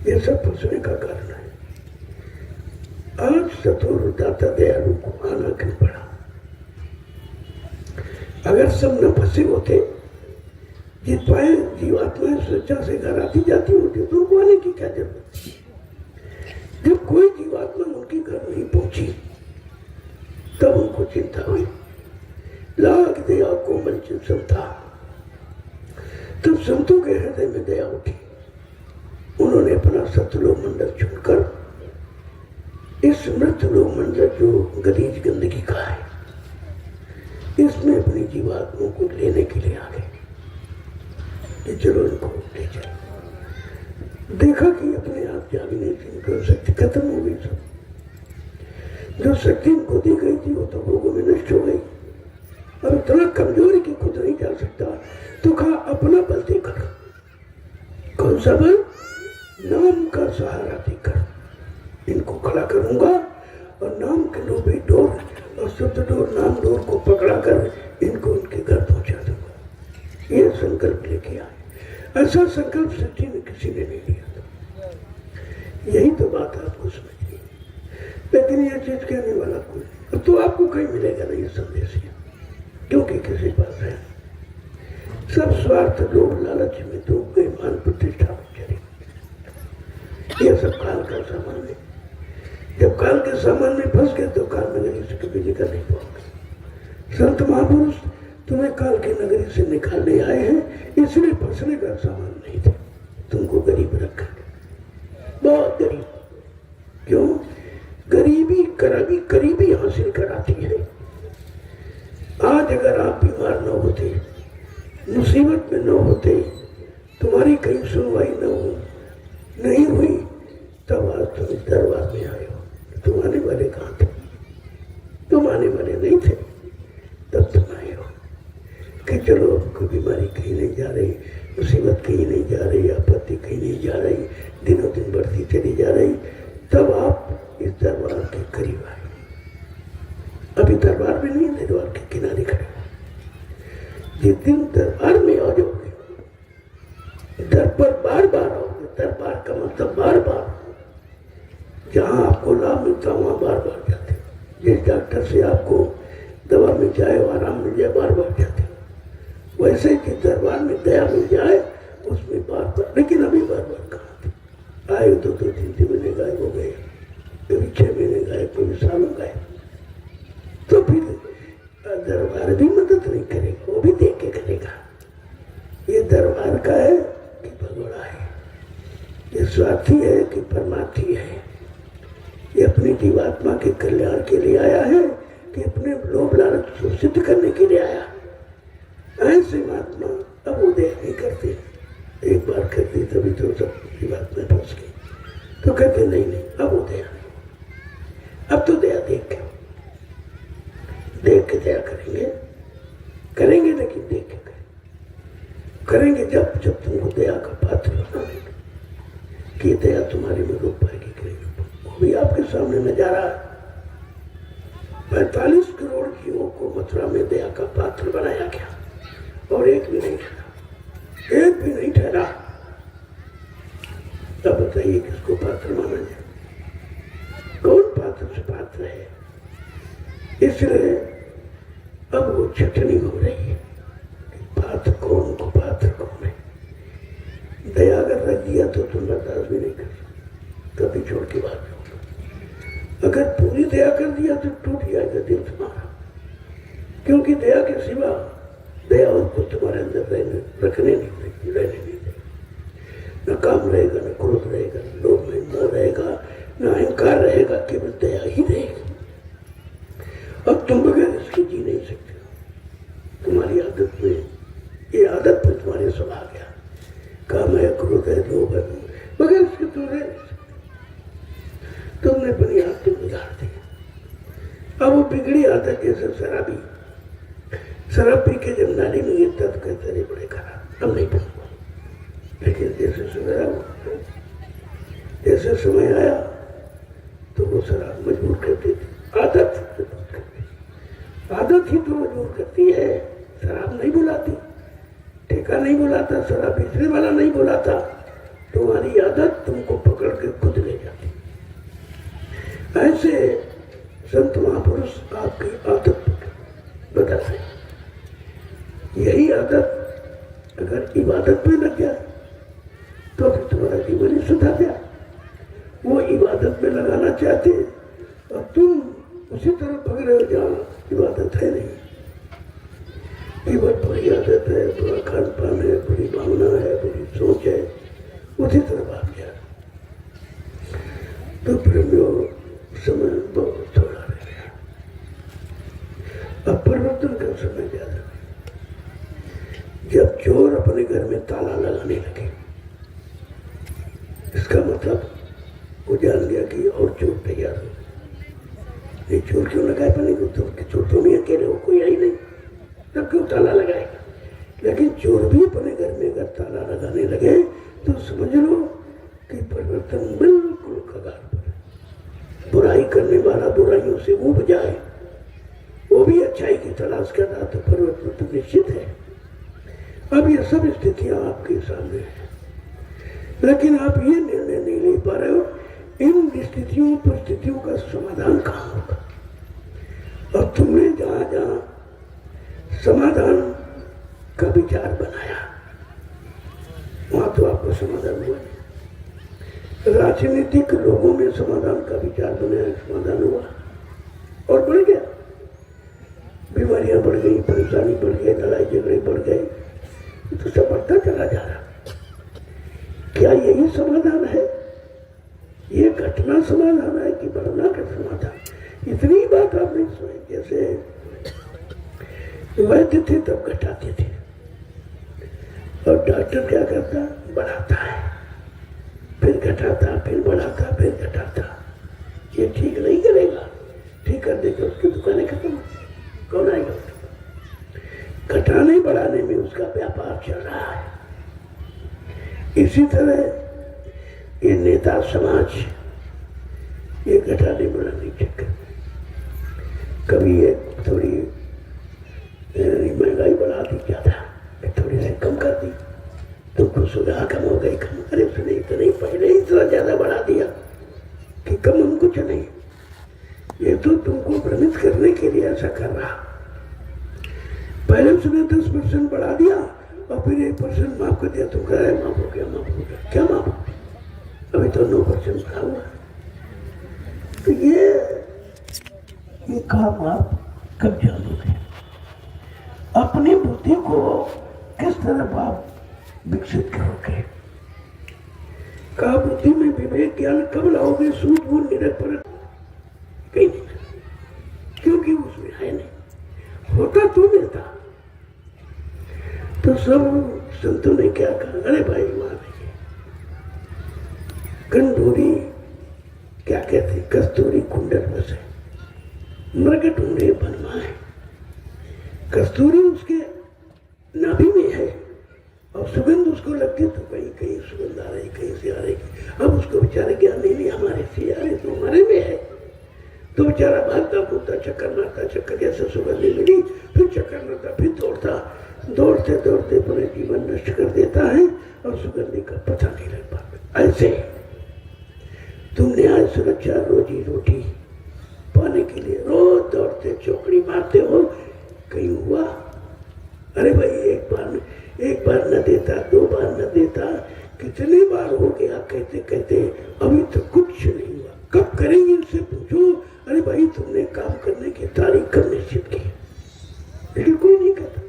ये सब फंसने का कारण है। आज चतुर दाता दयालु को आना क्यों पड़ा? अगर सब न फंसे होते, जित पाए जीवात्माएं स्वेच्छा से घर आती जाती होती तो उनको आने की क्या जरूरत थी? जब कोई जीवात्मा उनके घर नहीं पहुंची तब उनको चिंता हुई, लाख दया कोमल चिंता। तब संतों के हृदय में दया उठी, उन्होंने अपना सतलोक मंडल चुनकर इस मृतलोक मंडल जो गलीज गंदगी का है, इसमें अपनी जीवात्माओं को लेने के लिए आ गए कि चलो इनको ले जाए। देखा कि अपने आप जागने से इनको शक्ति खत्म हो गई। सब जो शक्ति इनको दी गई थी वो तो भोगों में नष्ट हो गई। और इतना कमजोरी की खुद नहीं जा सकता, तो कहा अपना बल देकर। कौन सा बल? नाम का सहारा देकर इनको खड़ा करूंगा, और नाम के लोभी डोर और शुद्ध डोर नाम डोर को पकड़ा कर इनको उनके घर पहुंचा दूंगा। ये संकल्प लेके आए। ऐसा संकल्प सच्ची में किसी ने नहीं लिया था। यही तो बात आपको समझनी है। लेकिन ये चीज कहने वाला कोई तो आपको कहीं मिलेगा नहीं संदेश, क्योंकि किसी पास है। सब स्वार्थ लोभ लालच में तो गए, मान प्रतिष्ठा में चले। ये सब काल का सामान है। जब काल के सामान में फंस गए तो काल नगरी से कभी निकल नहीं पाओगे। संत महापुरुष तुम्हें काल की नगरी से निकालने आए हैं, इसलिए फंसने का सामान नहीं थे। तुमको गरीब रखा, बहुत गरीब। क्यों? गरीबी करीबी हासिल कराती है। आज अगर आप बीमार न होते, मुसीबत में न होते, तुम्हारी कहीं सुनवाई नहीं हुई, तब आज तुम इस दरबार में आए हो। तुम आने वाले कहाँ थे? तुम आने वाले नहीं थे, तब तुम आए हो कि चलो कोई बीमारी कहीं नहीं जा रही, मुसीबत कहीं नहीं जा रही, आपत्ति कहीं नहीं जा रही, दिनों दिन बढ़ती चली जा रही। तब आप इस दरबार के करीब आए। अभी दरबार में नहीं, दरबार के किनारे खड़े। जिस दिन दरबार में आ जाओगे, दर पर बार बार आओगे। दरबार का मतलब बार बार, जहां आपको लाभ मिलता वहां बार बार जाते। जिस डॉक्टर से आपको दवा मिल जाए और आराम मिल जाए, बार बार जाते। वैसे कि दरबार में दया मिल जाए उसमें बार बार, लेकिन अभी बार बार कहाँ थे? आए 2-3 महीने गायब हो गए, कभी 6 महीने गायब, कभी सालों गायब। तो फिर दरबार भी मदद नहीं करेगा, वो भी देख के करेगा। ये दरबार का है कि भगोड़ा है, ये स्वार्थी है कि परमार्थी है, ये अपनी जीवात्मा के कल्याण के लिए आया है कि अपने लोभ लालच को सिद्ध करने के लिए आया। ऐसे महात्मा अब उदय नहीं करते। एक बार करते तभी तो सब जीवात्मा फंस गई, तो कहते नहीं नहीं अब उदय नहीं, अब तो दया देख के दया करेंगे, लेकिन देख के करेंगे जब तुमको दया का पात्र बनाएंगे कि दया तुम्हारी में रूप पाएगी करेंगे। वो भी आपके सामने नजारा है। 45 करोड़ जीवों को मथुरा में दया का पात्र बनाया गया और एक भी नहीं ठहरा। तब बताइए किसको पात्र माना जाए? कौन पात्र से पात्र है? इसलिए अब वो छटनी हो रही है कि पात्र कौन को पात्र कौन है। दया अगर रख दिया तो तुम बर्दाश्त भी नहीं कर सकते, कभी छोड़ के बाहर जाओगे। अगर पूरी दया कर दिया तो टूट जाएगा दिल तुम्हारा, क्योंकि दया के सिवा दया उनको तुम्हारे अंदर रहने नहीं देगी। न काम रहेगा, न क्रोध रहेगा, न लोभ में मोह रहेगा, न अहंकार रहेगा, केवल दया ही रहेगी। अब तुम बगैर इसकी जी नहीं सकते। तुम्हारी आदत में, ये आदत में तुम्हारे सब आ गया। काम है, क्रोध है, लोभ है, बगैर इसके तुम रह नहीं सकते। तुमने अपनी आदत बिगाड़ दी। अब वो बिगड़ी आदत जैसे शराब पी के जब नाली में गिरता तो कहते रहे बड़े खराब, अब नहीं पीऊंगा। लेकिन जैसे समय आया तो वो शराब मजबूर करती थी। आदत ही तो मजबूर करती है, शराब नहीं बुलाती, ठेका नहीं बुलाता, शराब बेचने वाला नहीं बुलाता। तुम्हारी आदत तुमको पकड़ के खुद ले जाती। ऐसे संत महापुरुष आपकी आदत बता रहे। यही आदत अगर इबादत में लग जाए तो फिर तुम्हारा जीवन ही सुधर जाए। वो इबादत में लगाना चाहते और तुम उसी तरफ भग रहे हो जहाँ इबादत है नहीं। केवल बुरी आदत है, बुरा खान पान है, बुरी भावना है, बुरी सोच है, उसी तरफ आ गया तो प्रेमियों समय बहुत थोड़ा रह गया। अब परिवर्तन का समय ज्यादा। जब चोर अपने घर में ताला लगाने लगे, इसका मतलब वो जान गया कि और चोर तैयार हो। ये चोर क्यों लगाए अपने को? तो चोर तो नहीं अकेले हो, कोई आई नहीं, तब क्यों ताला लगाएगा? लेकिन चोर भी अपने घर में अगर ताला लगाने लगे तो समझ लो कि परिवर्तन बिल्कुल कगार पर है। बुराई करने वाला बुराइयों से ऊब जाए, वो भी अच्छाई की तलाश कर रहा, तो परिवर्तन तो निश्चित है। अब ये सब स्थितियां आपके सामने हैं, लेकिन आप ये निर्णय नहीं ले पा रहे हो इन स्थितियों परिस्थितियों का समाधान कहाँ होगा। और तुमने जहां जहां समाधान का विचार बनाया वहां तो आपका समाधान हुआ नहीं। राजनीतिक लोगों में समाधान का विचार बनाया, समाधान हुआ और बढ़ गया। बीमारियां बढ़ गई, परेशानी बढ़ गई, लड़ाई झगड़े बढ़ गए, तो सब बढ़ता चला जा रहा। क्या यही समाधान है? ये घटना समाधान है कि बढ़ना का समाधान? इतनी बात आप नहीं सुने। जैसे वैद्य थे तब घटाते थे और डॉक्टर क्या करता? बढ़ाता है, फिर घटाता, फिर बढ़ाता, फिर घटाता। ये ठीक नहीं करेगा। ठीक कर देगा उसकी दुकानें खत्म, कौन आएगा? घटाने बढ़ाने में उसका व्यापार चल रहा है। इसी तरह ये नेता समाज ये घटाने बढ़ाने चक्कर कभी ये थोड़ी महंगाई बढ़ा दी ज्यादा, थोड़ी सी कम कर दी, तुमको सुधा कम हो गई कम। अरे सुने तो नहीं, पहले ही इतना ज्यादा बढ़ा दिया कि कम हम कुछ नहीं। ये तो तुमको भ्रमित करने के लिए ऐसा कर रहा। पहले उसने 10% बढ़ा दिया और फिर 1% माफ कर दिया। तुम कह रहे माफ हो गया, माफ हो गया। क्या माफ हो गया? अभी तो 9% बढ़ा हुआ। तो ये काम आप कब जानोगे? अपनी बुद्धि को किस तरह आप विकसित करोगे? का बुद्धि में विवेक ज्ञान कब लाओगे? सूझबूझ निरपराध कहीं नहीं, क्योंकि उसमें है नहीं। होता तो मिलता। तो सब संतों ने क्या कहा? अरे भाई मान लीजिए कंडोरी क्या कहते, कस्तूरी कुंडल बसे, मृग ढूंढे बनवाए। कस्तूरी उसके नाभि में है और सुगंध उसको लगती तो कहीं कहीं सुगंध आ रही, कहीं से आ रही। अब उसको बेचारे ज्ञान नहीं हमारे से आ रही, तो हमारे में है। तो बेचारा भागता फूलता, चक्कर मारता, चक्कर जैसे सुगंध मिली, फिर चक्कर मारता, फिर दौड़ता, दौड़ते दौड़ते अपने जीवन नष्ट कर देता है और सुगंधी का पता नहीं लग पाता। ऐसे तुमने आज सुरक्षा रोजी रोटी पाने के लिए रोज दौड़ते चौकड़ी मारते हो, कहीं हुआ? अरे भाई एक बार न देता, 2 बार न देता, कितने बार हो गया कहते कहते अभी तो कुछ नहीं हुआ। कब करेंगे इनसे पूछो। अरे भाई तुमने काम करने की तारीख कब निश्चित की? लेकिन कोई नहीं कहता,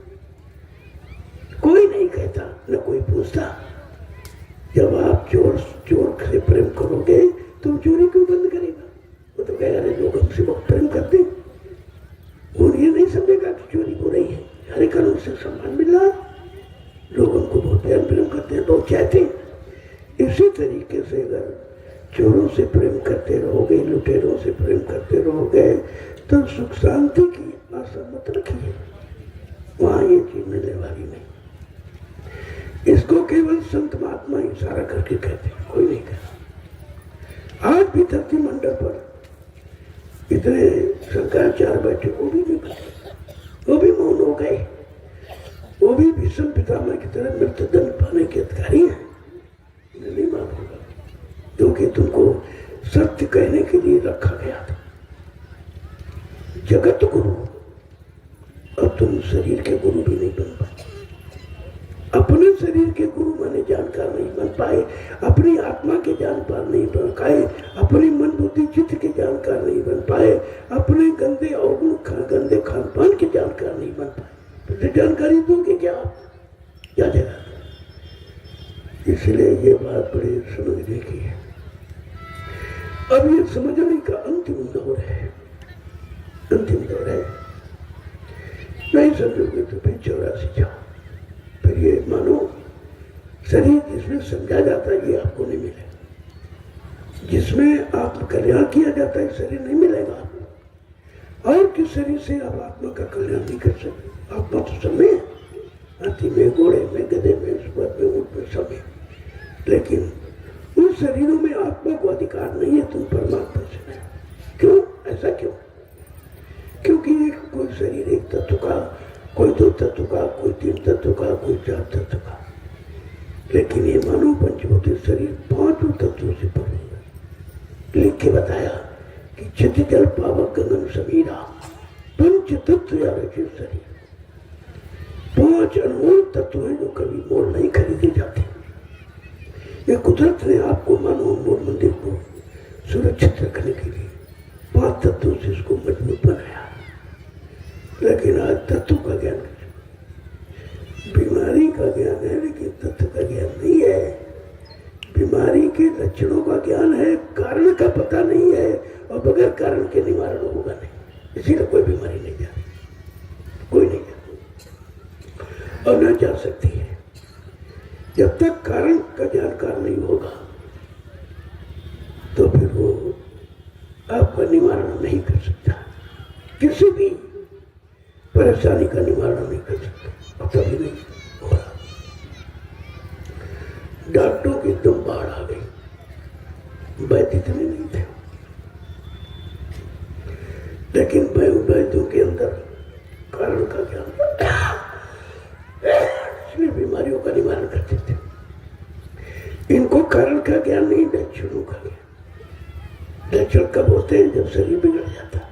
कोई नहीं कहता, न कोई पूछता। जब आप चोर से प्रेम करोगे तो चोरी क्यों बंद करेगा? वो तो कहेगा अरे लोग हमसे बहुत प्रेम करते हैं, और ये नहीं समझेगा कि चोरी हो रही है। हर एक उनसे सम्मान मिल रहा, लोग हमको बहुत प्रेम करते हैं, लोग चाहते हैं। इसी तरीके से अगर चोरों से प्रेम करते रहोगे, लुटेरों से प्रेम करते रहोगे, तो सुख शांति की आशा मत रखिए, वहां ये चीज मिलने वाली नहीं। इसको केवल संत महात्मा इशारा करके कहते हैं, कोई नहीं कहता। आज भी धरती मंडल पर इतने शंकराचार्य बैठे, वो भी नहीं बैठे, वो भी मौन हो गए। वो भी भीष्म पितामह की तरह मृत्यु दंड पाने के अधिकारी हैं। नहीं माफ होगा, क्योंकि तुमको सत्य कहने के लिए रखा गया था। जगत गुरु, अब तुम शरीर के गुरु भी नहीं बन पाए। अपने शरीर के गुरु माने जानकार नहीं बन पाए, अपनी आत्मा के जानकार नहीं बन पाए, अपनी मन बुद्धि चित्त के जानकार नहीं बन पाए, अपने गंदे अवगुण गंदे खान पान के जानकार नहीं बन पाए। तो जानकारी दोगे क्या जगह? इसलिए ये बात बड़ी समझने की है। अब ये समझने का अंतिम दौर है, अंतिम दौर है। नहीं समझोगे तो फिर 84 जाओ, फिर ये मानो शरीर जिसमें समझा जाता है ये आपको नहीं मिलेगा, जिसमें आप कल्याण किया जाता है शरीर नहीं मिलेगा आपको। और किस शरीर से आप आत्मा का कल्याण नहीं कर सकते? आत्मा तो सब में, हाथी में, घोड़े में, गधे में, सुअर में, ऊंट में, सब में। लेकिन उन शरीरों में आत्मा को अधिकार नहीं है तुम परमात्मा से। क्यों? ऐसा क्यों? क्योंकि कोई शरीर एक तत्व का, कोई 2 तत्व का, कोई 3 तत्व का, कोई 4 तत्व का। लेकिन ये मानव पंचभौतिक शरीर 5 तत्वों से बना है। लिख के बताया कि क्षति जल पावक गगन समीरा, 5 तत्व या रचित शरीर, 5 अनमोल तत्व हैं जो कभी मोल नहीं खरीदे जाते। ये कुदरत ने आपको मानो मोल मंदिर को सुरक्षित रखने के लिए 5 तत्वों से इसको मजबूत बनाया। लेकिन आज तत्व का ज्ञान, बीमारी का ज्ञान है लेकिन तत्व का ज्ञान नहीं है। बीमारी के लक्षणों का ज्ञान है, कारण का पता नहीं है, और बगैर कारण के निवारण होगा नहीं। इसीलिए कोई बीमारी नहीं जाती, कोई नहीं जाती और न जा सकती है। जब तक कारण का जानकार नहीं होगा तो फिर वो आपका निवारण नहीं कर सकता, किसी भी परेशानी का निवारण नहीं कर सकता, और तभी नहीं हो रहा। डॉक्टरों की एकदम बाढ़ आ गई, वैद्य इतने नहीं थे। लेकिन वैद्यों के अंदर कारण का ज्ञान इसलिए बीमारियों का निवारण करते थे। इनको कारण का ज्ञान नहीं, लक्षणों का ज्ञान। लक्षण कब होते हैं? जब शरीर बिगड़ जाता है।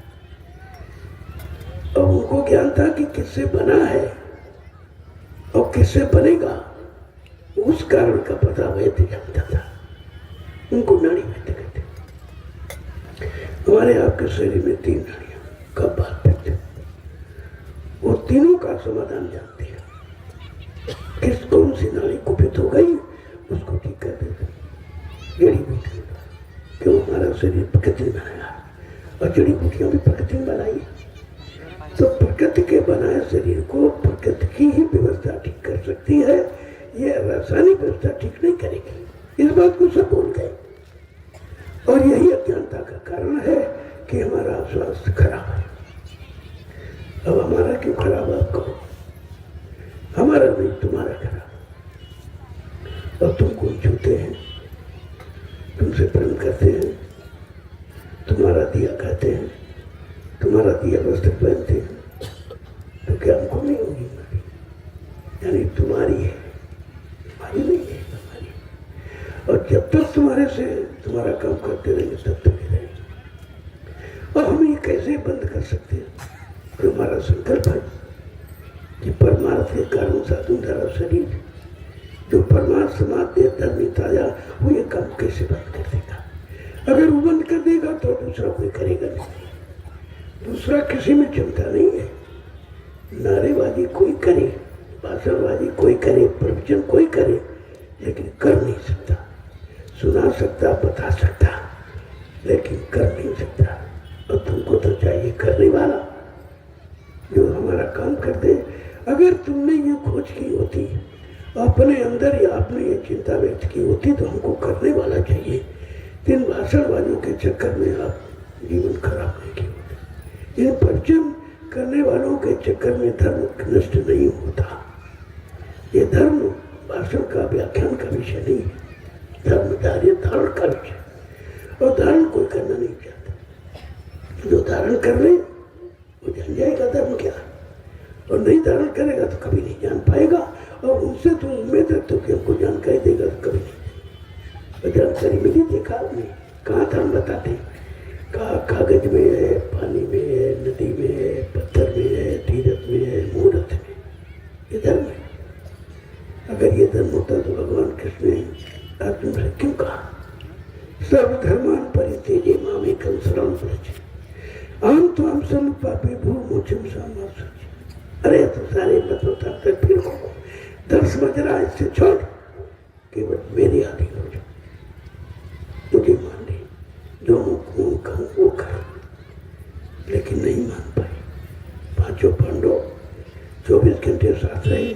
और उनको ज्ञान था कि किससे बना है और किससे बनेगा, उस कारण का पता वैद्य जानता था। उनको नाड़ी वैद्य कहते। हमारे आपके शरीर में 3 नाड़ियां, कपाल, पित्त, वो तीनों का समाधान जानते हैं। किस कौन सी नाड़ी कुपित हो गई उसको ठीक कर देते। जड़ी बूटी, क्यों? हमारा शरीर प्रकृति में बनाया और जड़ी बूटियां भी प्रकृति में बनाई है। तो प्रकृति के बनाए शरीर को प्रकृति की ही व्यवस्था ठीक कर सकती है, ये रासायनिक व्यवस्था ठीक नहीं करेगी। इस बात को सब भूल गए और यही अज्ञानता का कारण है कि हमारा स्वास्थ्य खराब है। अब हमारा क्यों खराब, आप कहो? हमारा नहीं, तुम्हारा खराब। और तुमको छूते हैं, तुमसे प्रेम करते हैं, तुम्हारा दिया खाते हैं, तुम्हारा दिया वस्त्र पहनते हैं, तो क्या हमको नहीं होगी हमारी? यानी तुम्हारी है, हमारी नहीं है, तुम्हारी। और जब तक तुम्हारे से तुम्हारा काम करते रहेंगे तब तक ही रहेंगे। और हम ये कैसे बंद कर सकते हैं? तो हमारा संकल्प है कि परमार्थ के कारण साधु धारा शरीर, जो परमार्थ समाज दे धर्मी ताजा, वो ये काम कैसे बंद कर देगा? अगर वो बंद कर देगा तो दूसरा कोई करेगा नहीं। दूसरा किसी में क्षमता नहीं है। नारेबाजी कोई करे, भाषणबाजी कोई करे, प्रवचन कोई करे, लेकिन कर नहीं सकता। सुना सकता, बता सकता, लेकिन कर नहीं सकता। और तुमको तो चाहिए करने वाला जो हमारा काम कर दे। अगर तुमने ये खोज की होती, अपने अंदर या आपने ये चिंता व्यक्त की होती, तो हमको करने वाला चाहिए। इन भाषणबाजों के चक्कर में आप जीवन खराब नहीं किए होते। इन प्रवचन करने वालों के चक्कर में धर्म नष्ट नहीं होता। ये धर्म भाषण का, व्याख्यान का विषय नहीं है। धर्म धारण का विषय, और धारण कोई करना नहीं चाहता। जो धारण कर ले वो जान जाएगा धर्म क्या, और नहीं धारण करेगा तो कभी नहीं जान पाएगा। और उनसे तो उम्मीद रखते हो कि हमको जानकारी देगा, तो कभी नहीं। जानकारी मिली, देखा आपने? कहाँ था? हम बताते हैं। कहा कागज में है, पानी में है, नदी में है, पत्थर में है, तीरथ में है, मूर्त में। ये धर्म है। अगर ये धर्म होता तो भगवान कृष्ण ने अर्जुन से क्यों कहा, सर्वधर्मान परित्यज्य मामेकं शरणं व्रज अहं त्वां समुपापे भूमोक्षं सामासुच। अरे तो सारे मतों तक फिर दर्श समझ रहा है, इससे छोड़, केवल मेरे अधीन हो जाओ, मुझे मान ले, जो मैं कहूँ वो कर। लेकिन नहीं मान पाए। 5 पांडव 24 घंटे साथ रहे,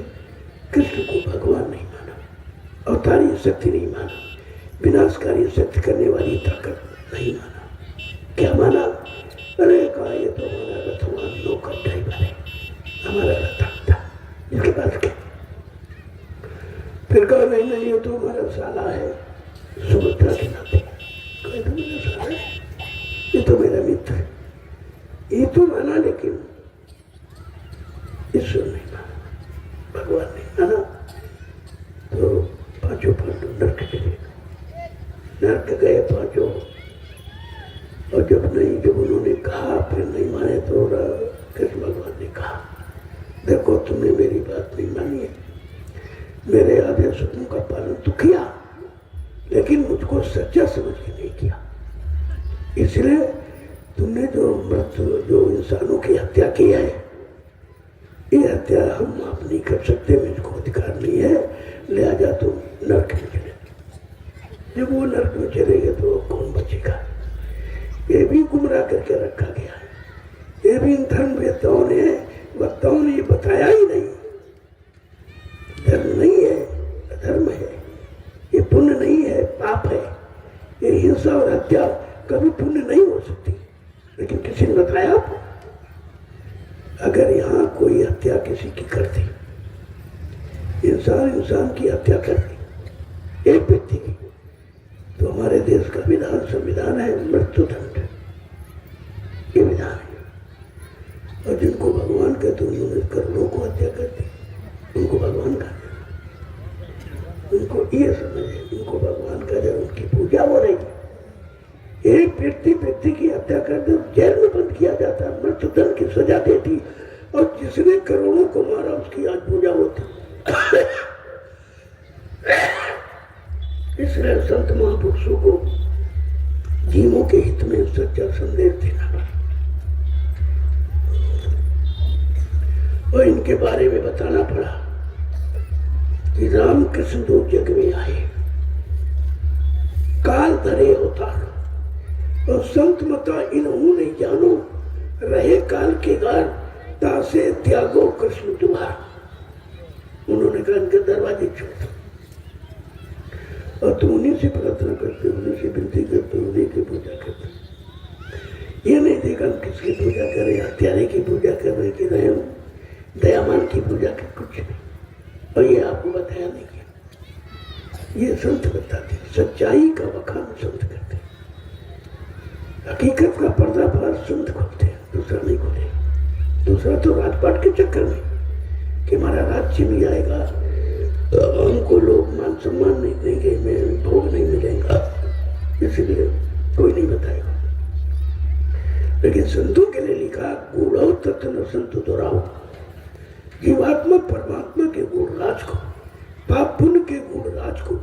कृष्ण को भगवान नहीं माना, अवतारी शक्ति नहीं माना, विनाशकारी शक्ति करने वाली ताकत नहीं माना। क्या माना? अरे कहा ये तो हमारा रथवान नौका ड्राइवर है, हमारा रथ था, इसके पास क्या? फिर कहा नहीं नहीं, ये तो हमारा साला है, सुभद्रा के नाते। कहा तो मेरा साला है, ये तो मेरा मित्र है। ये तो माना, लेकिन ईश्वर नहीं माना, भगवान नहीं माना। तो 5 पांडव नरक चले, नरक गए 5। और जब उन्होंने कहा, फिर नहीं माने, तो कृष्ण भगवान ने कहा, देखो तुमने मेरी बात नहीं मानी है, मेरे आदेशों का पालन तो किया, लेकिन मुझको सच्चा समझ के नहीं किया। इसलिए तुमने जो इंसानों की हत्या की है, ये हत्या हम माफ नहीं कर सकते, मुझको अधिकार नहीं है, लिहाजा तुम नरक में चले। जब वो नरक में चलेंगे तो कौन बचेगा? ये भी गुमराह करके रखा गया है। ये भी इन धर्म वक्ताओं ने बताया ही नहीं। धर्म नहीं है, अधर्म है। ये पुण्य नहीं है, पाप है। ये हिंसा और हत्या कभी पुण्य नहीं हो सकती, लेकिन किसी ने बताया आपको? अगर यहाँ कोई हत्या किसी की करती, इंसान की हत्या करती, एक व्यक्ति की, तो हमारे देश का संविधान है मृत्युदंड। ये विधान है। जिसने करोड़ों को मारा उसकी आज पूजा होती। इसलिए संत महापुरुषों को जीवों के हित में सच्चा संदेश देना और इनके बारे में बताना पड़ा कि रामकृष्ण दो जग में आए, काल धरे अवतार और संत मता इन्हों नहीं जानो, रहे काल के गार तासे त्यागो कृष्ण द्वार। उन्होंने कहा इनके दरवाजे छोड़ और तुम उन्हीं से प्रार्थना करते हो, उन्हीं से विनती करते हो, उन्हीं की पूजा करते हो। ये नहीं देखा हम किसकी पूजा करें, हत्यारे की पूजा कर रहे कि रहे हो, दयामान की पूजा कर, कुछ नहीं। और ये आपको बताया नहीं किया, ये संत बताते, सच्चाई का बखान संत करते, हकीकत का पर्दाफाश संत खोलते हैं, दूसरा नहीं खोले। दूसरा तो राजपाट के चक्कर में कि हमारा राज्य नहीं आएगा, हमको लोग मान सम्मान नहीं देंगे, मैं भोग नहीं मिलेगा, इसलिए कोई नहीं बताएगा। लेकिन संतों के लिए लिखा गूढ़ो तत्व न संत दोहराओ, जीवात्मा परमात्मा के गुण राज को, पाप पुण्य के गुण राज को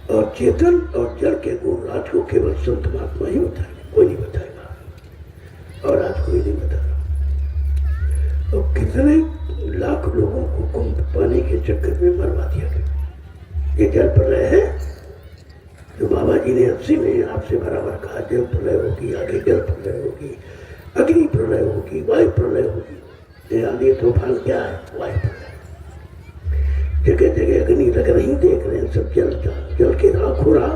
और चेतन और जड़ के गुण राज को केवल संत महात्मा ही बताएगा, कोई नहीं बताएगा। और आज कोई नहीं बता रहा। और कितने लाख लोगों को कुंभ पानी के चक्कर में मरवा दिया गया। ये जल प्रलय है जो बाबा जी ने 80 में आपसे बराबर कहा, जल प्रलय होगी, आगे जल प्रलय होगी, अग्नि प्रलय होगी, वायु प्रलय होगी। ये तूफान क्या है? वायु प्रलय। जगह जगह अग्नि लग रही, देख रहे हैं सब जल के राख हो रहा,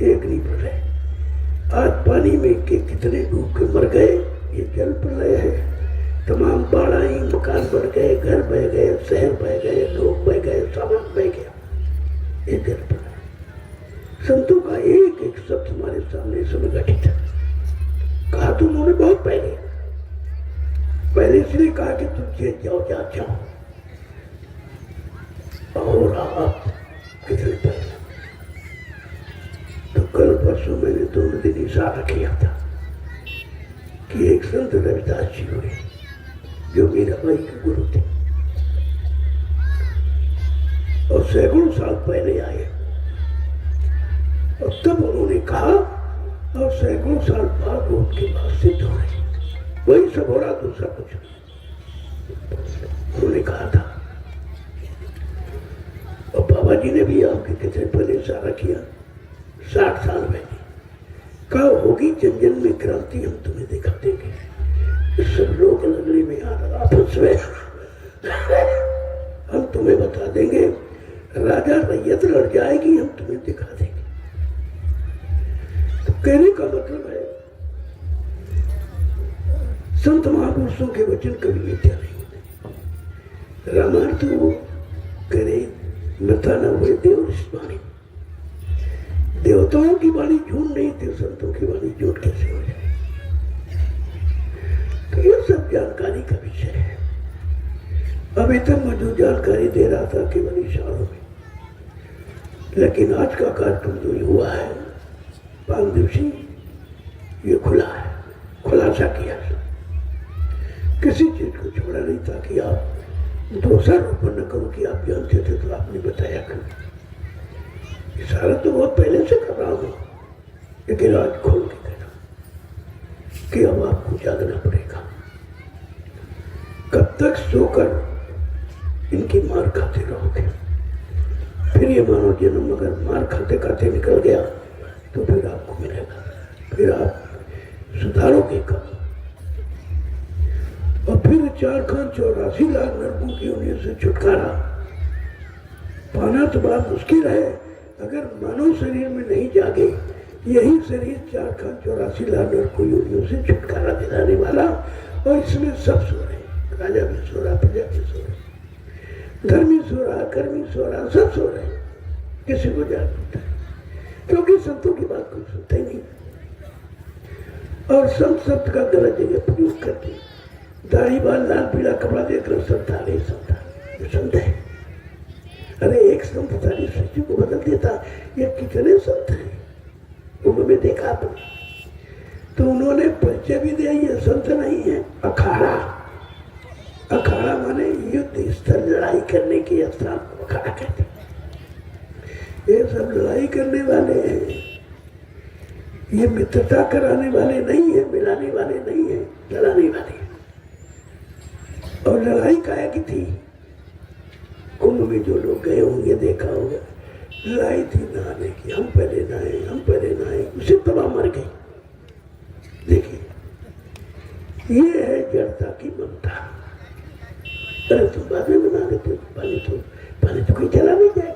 अग्नि प्रलय। आज पानी में के कितने डूब के मर गए, ये जल प्रलय है। तमाम बाढ़ आई, मकान बढ़ गए, घर बह गए, शहर बह गए, लोग बह गए, सामान बह गया, ये जल प्रलय। संतों का एक एक शब्द हमारे सामने समय घटित है। कहा तो उन्होंने बहुत पहले इसलिए कहा कि तुम जेल जाओ, जा जाओ, और आप कितने पहले तो कल परसों मैंने 2 दिन इशारा किया था कि एक संत रविदास जी हुए जो मेरा भाई के गुरु थे और सैकड़ों साल पहले आए, और तब उन्होंने कहा और सैकड़ों साल बाद उनके बाद सिद्ध हो रहे, वही सब हो रहा, दूसरा कुछ उन्होंने कहा था। और बाबा जी ने भी आपके कितने पहले इशारा किया, 60 साल पहले कहा होगी जन जन में क्रांति, हम तुम्हें दिखा देंगे। सब लोग लगने में आपस में हम तुम्हें बता देंगे, राजा रैयत लड़ जाएगी, हम तुम्हें दिखा देंगे। तो कहने का मतलब है संत महापुरुषों के वचन कभी मिथ्या नहीं होते। रामायण तो करे मथा न हुए देव ऋषि, देवताओं की वाणी झूठ नहीं थी, संतों की वाणी झूठ कैसे हो जाए? तो ये सब जानकारी का विषय है। अभी तक मैं जो जानकारी दे रहा था केवल इशारों में, लेकिन आज का कार्यक्रम जो हुआ है 5 दिवसीय, ये खुला है, खुलासा किया, किसी चीज को छोड़ा नहीं ताकि आप दोषारोपण न करो कि आप जानते थे तो आपने बताया क्यों। इशारा तो बहुत पहले से कर रहा हूं, लेकिन आज खोल के कह रहा हूं कि अब आपको जागना पड़ेगा। कब तक सोकर इनकी मार खाते रहोगे? फिर ये मानव जन्म अगर मार खाते खाते निकल गया तो फिर आपको मिलेगा, फिर आप सुधारोगे कब? और फिर 4,84 लाख नरकों की उन्हीं से छुटकारा पाना तो बड़ा मुश्किल है अगर मानव शरीर में नहीं जागे। यही शरीर 4,84 लाख नरकों योनियों से छुटकारा दिलाने वाला, और इसमें सब सो रहे, राजा भी सो रहा, प्रजा भी सो रहे, धर्मी सो रहा, कर्मी सो रहा, सब सो रहे, किसी को जाग नहीं, क्योंकि संतों की बात कोई सुनता ही नहीं। और संत शब्द का गलत जगह प्रयोग करते, दाढ़ी बाल लाल पीला कपड़ा देखकर संत आ गए, संत है। अरे एक संत सारी सृष्टि को बदल देता, ये कितने संत हैं उन्होंने देखा आपने, तो उन्होंने परिचय भी दिया, ये संत नहीं है, अखाड़ा माने युद्ध स्थल, लड़ाई करने के स्थान को अखाड़ा कहते हैं। ये सब लड़ाई करने वाले हैं, ये मित्रता कराने वाले नहीं है, मिलाने वाले नहीं है, लड़ाने वाले हैं। और लड़ाई काया की थी? कुंभ में जो लोग गए होंगे देखा होगा, लड़ाई थी नहाने की, हम पहले नहाए, हम पहले नहाए, उसे तबाह मर गई। देखिए, ये है जड़ता की ममता। अरे तुम बाद में बना लेते हो, पानी तो कोई चला नहीं जाए।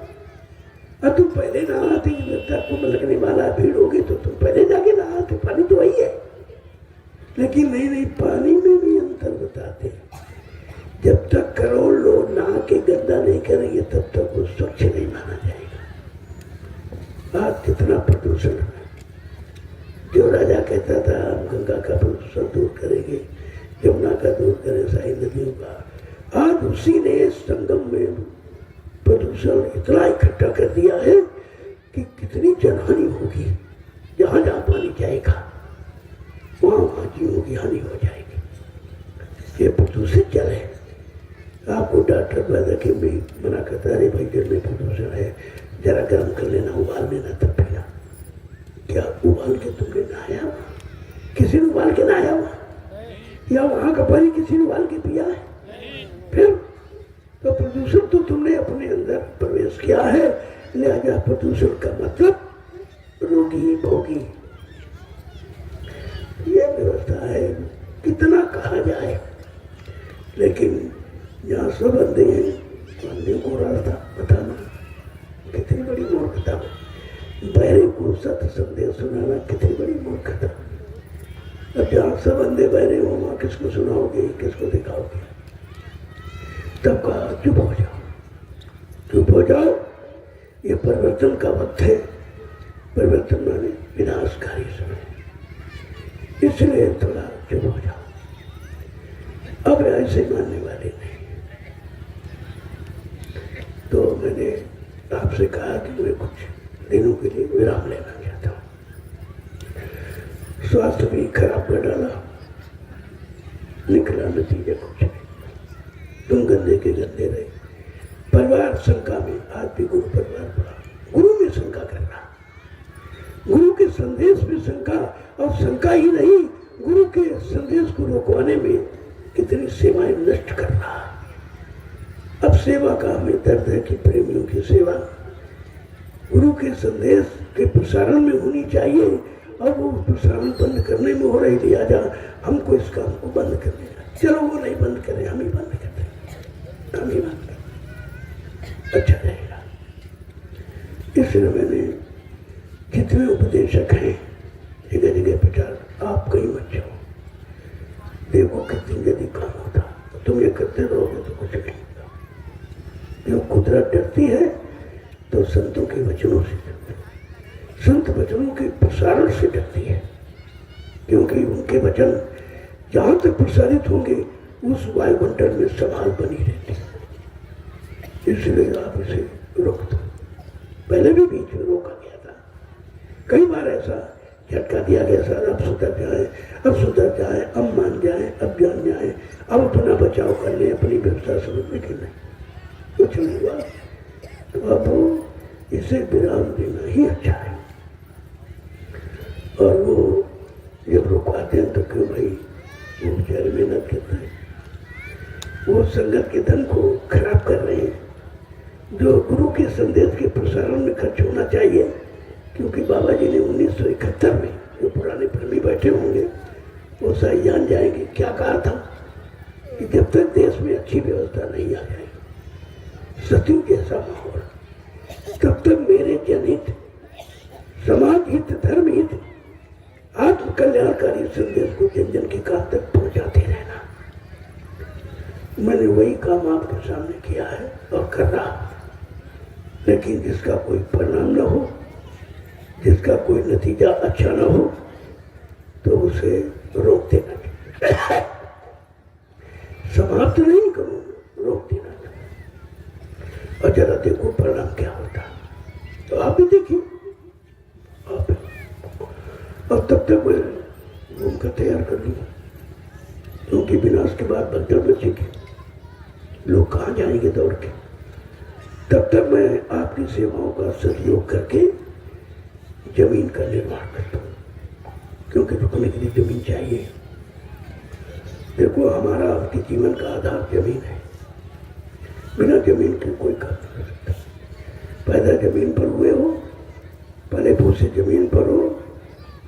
और तुम पहले नहाते, को लगने वाला भीड़ होगी तो तुम पहले जाके नहाते, पानी तो वही है। लेकिन नहीं, पानी में भी अंतर बताते। जब तक करोड़ लोग नहा के गंदा नहीं करेंगे तब तक वो स्वच्छ नहीं माना जाएगा। आज कितना प्रदूषण है। जो राजा कहता था हम गंगा का प्रदूषण दूर करेंगे, यमुना का दूर करें, सारी नदियों का, आज उसी ने संगम में प्रदूषण इतना इकट्ठा कर दिया है कि कितनी जनहानि होगी। जहां जहां पानी जाएगा वहां जीवों की हानि हो जाएगी। ये प्रदूषित जल है। आपको डॉक्टर पैदा के भी मना करता है, अरे भाई जल में प्रदूषण है, जरा गर्म कर लेना, उबाल लेना तब पीना। क्या उबाल के तुमने नहाया? किसी ने उबाल के नहाया हुआ? या वहां का पानी किसी ने उबाल के पिया है? फिर तो प्रदूषण तो तुमने अपने अंदर प्रवेश किया है। लिहाजा प्रदूषण का मतलब रोगी भोगी। ये व्यवस्था है, कितना कहा जाए। लेकिन जहाँ सब अंधे हैं, अंधे को रास्ता बताना कितनी बड़ी मूर्खता। बहरे को सत्य संदेश सुनाना कितनी बड़ी मूर्खता। अब जहाँ सब अंधे बहरे हो वहाँ किसको सुनाओगे, किसको दिखाओगे? तब कहा चुप हो जाओ, चुप हो जाओ, ये परिवर्तन का वक्त है। परिवर्तन माने विनाशकारी समय, इसलिए थोड़ा चुप हो जाओ। अब ऐसे मानने वाले नहीं। तो मैंने आपसे कहा कि मैं कुछ दिनों के लिए विराम लेना चाहता हूँ। स्वास्थ्य भी खराब कर डाला, निकला नतीजा कुछ नहीं। तुम गंदे के गंदे रहे। परिवार शंका में, आज भी गुरु परिवार पड़ा, गुरु में शंका कर रहा, गुरु के संदेश में शंका। और शंका ही नहीं, गुरु के संदेश को रोकवाने में कितनी सेवाएं नष्ट कर रहा। अब सेवा का हमें दर्द है कि प्रेमियों की सेवा गुरु के संदेश के प्रसारण में होनी चाहिए, और वो प्रसारण बंद करने में हो रही। लिहाजा हमको इस काम को बंद करने का, चलो वो नहीं बंद करें, हम ही बंद करते हैं, हम ही बंद करें, अच्छा रहेगा। इसलिए मैंने जितने उपदेशक हैं जगह जगह प्रचार, आप कहीं मत जाओ, देखो कितनी जल्दी काम होता। तुम ये करते रहोगे तो कुछ नहीं होगा। जो कुदरत डरती है तो संतों के वचनों से डरती है, संत वचनों के प्रसारण से डरती है, क्योंकि उनके वचन जहां तक प्रसारित होंगे उस वायुमंडल में संभाल बनी रहती है। इसलिए आप इसे रोक दो। पहले भी बीच में रोका गया था, कई बार ऐसा झटका दिया गया, सर अब सुधर जाए, अब सुधर जाए, अब मान जाए, अब जान जाए, अब अपना बचाव कर ले, अपनी व्यवस्था समझने के नहीं, कुछ नहीं हुआ। तो अब इसे विराम देना ही अच्छा है। और वो जब रुकवाते हैं तो क्यों भाई, वो बेचारे मेहनत करते हैं, वो संगत के धन को खराब कर रहे हैं, जो गुरु के संदेश के प्रसारण में खर्च होना चाहिए। क्योंकि बाबा जी ने 1971 में, जो पुराने प्रेमी बैठे होंगे वो सही जान जाएंगे, क्या कहा था कि जब तक देश में अच्छी व्यवस्था नहीं आ जाएगी, सत्यु जैसा माहौल, तब तक मेरे जनहित, समाज हित, धर्म हित, आत्म कल्याणकारी संदेश को जन जन के कान तक पहुंचाते रहना। मैंने वही काम आपके सामने किया है और कर रहा। लेकिन जिसका कोई परिणाम न हो, जिसका कोई नतीजा अच्छा ना हो, तो उसे रोक देना चाहिए। समाप्त नहीं करूँ, रोक देना चाहिए। और जरा देखो परिणाम क्या होता, तो आप भी देखिए। आप और तब तक मैं रूम का तैयार कर लूँ, क्योंकि विनाश के बाद भगदड़ बचेगी। लोग कहाँ जाएंगे दौड़ के। तब तक मैं आपकी सेवाओं का सदयोग करके जमीन का निर्माण करता हूँ, क्योंकि रुकने के लिए जमीन चाहिए। देखो, हमारा आपके जीवन का आधार जमीन है। बिना जमीन के कोई काम नहीं कर सकता। पैदा जमीन पर हुए हो, पले पोसे जमीन पर हो,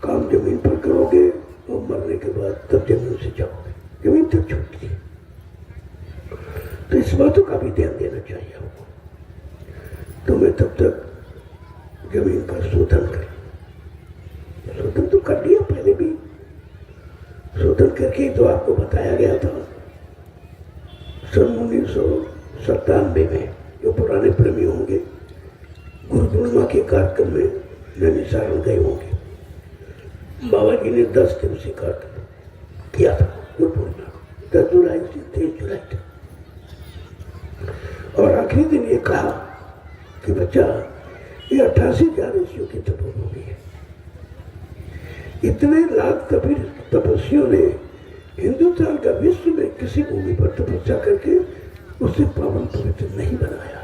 काम जमीन पर करोगे और मरने के बाद तब जमीन से जाओगे। जमीन तक छूटती है। तो इस बातों का भी ध्यान देना चाहिए आपको। तो मैं तब तक जमीन का शोधन करूं। शोधन तो कर लिया पहले भी। शोधन करके तो आपको बताया गया था सन 1997 में। जो पुराने प्रेमी होंगे, गुरु पूर्णिमा के कार्यक्रम में नैनीसारण गए होंगे। बाबा जी ने 10 दिवसीय कार्यक्रम किया था गुरु पूर्णिमा, 10 जुलाई से 23 जुलाई तक। और आखिरी दिन ये कहा कि बच्चा, ये 88,000 ऋषियों की तपोभूमि है। इतने लाख कबीर तपस्वियों ने हिंदुस्तान का विश्व में किसी भूमि पर तपस्या करके उसे पावन पवित्र नहीं बनाया।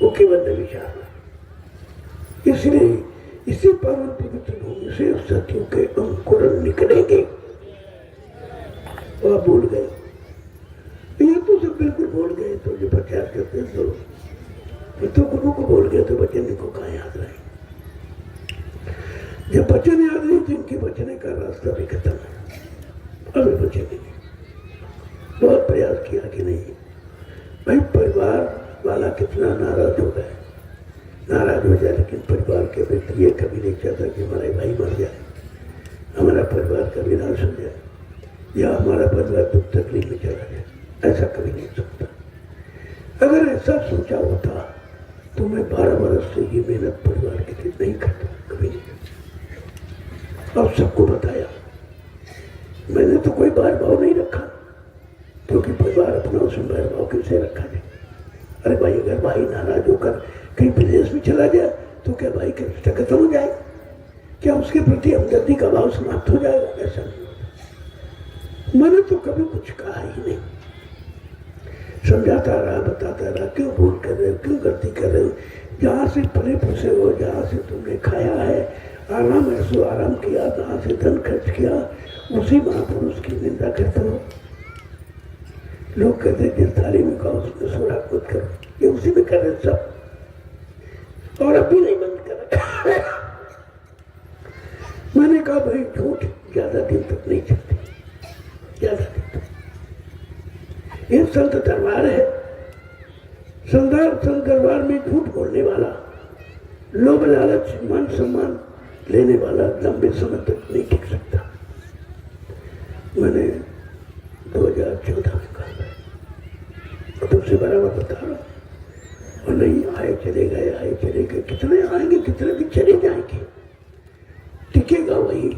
वो केवल विचार। इसलिए इसी पावन पवित्र भूमि से सत्यों के अंकुरण निकलेंगे। और भूल गए, ये तो सब बिल्कुल भूल गए। तो जो प्रचार करते तो गुरु को भूल गए, तो वचन को कहाँ याद रहे। जब वचन याद नहीं तो इनके बचने का रास्ता भी खत्म है। अभी बचे नहीं। बहुत प्रयास किया कि नहीं भाई, परिवार वाला कितना नाराज हो गए। नाराज हो जाए, लेकिन परिवार के व्यक्ति ये कभी नहीं चाहता कि हमारे भाई मर जाए, हमारा परिवार का विनाश हो जाए, या हमारा परिवार दुख तकलीफ में चला जाए। ऐसा कभी नहीं सोचता। अगर ऐसा सोचा होता तो मैं 12 वर्ष से ये मेहनत परिवार के लिए नहीं करता, कभी नहीं। और सबको बताया। मैंने तो कोई भेदभाव नहीं रखा, क्योंकि परिवार अपना, उसमें भेदभाव कैसे रखा जाए। अरे भाई, अगर भाई नाराज होकर कहीं विदेश में चला गया तो क्या भाई का रिश्ता खत्म हो जाएगा? क्या उसके प्रति हमदर्दी का भाव समाप्त हो जाएगा? ऐसा नहीं होता। मैंने तो कभी कुछ कहा ही नहीं। समझाता रहा, बताता रहा, क्यों भूल कर रहे हो, क्यों गलती कर रहे हो। जहाँ से पले फंसे हो, जहाँ से तुमने खाया है, आराम ऐसो आराम किया, जहाँ से धन खर्च किया, उसी महापुरुष की निंदा करते हो। लोग कहते जिस थाली में खाओ उसमें सुराख मत करो, ये उसी में कर रहे सब। और अभी नहीं बंद कर। मैंने कहा भाई, झूठ ज्यादा दिन तक नहीं चलती, ज्यादा दिन तक। ये संत दरबार है। संत दरबार में झूठ बोलने वाला, लोभ लालच मान सम्मान लेने वाला लंबे समय तक नहीं टिक सकता। मैंने 2014 में कहा, तुमसे बराबर बता रहा हूं। और नहीं, आए चले गए, आए चले गए। कितने आएंगे, कितने भी चले जाएंगे। टिकेगा वही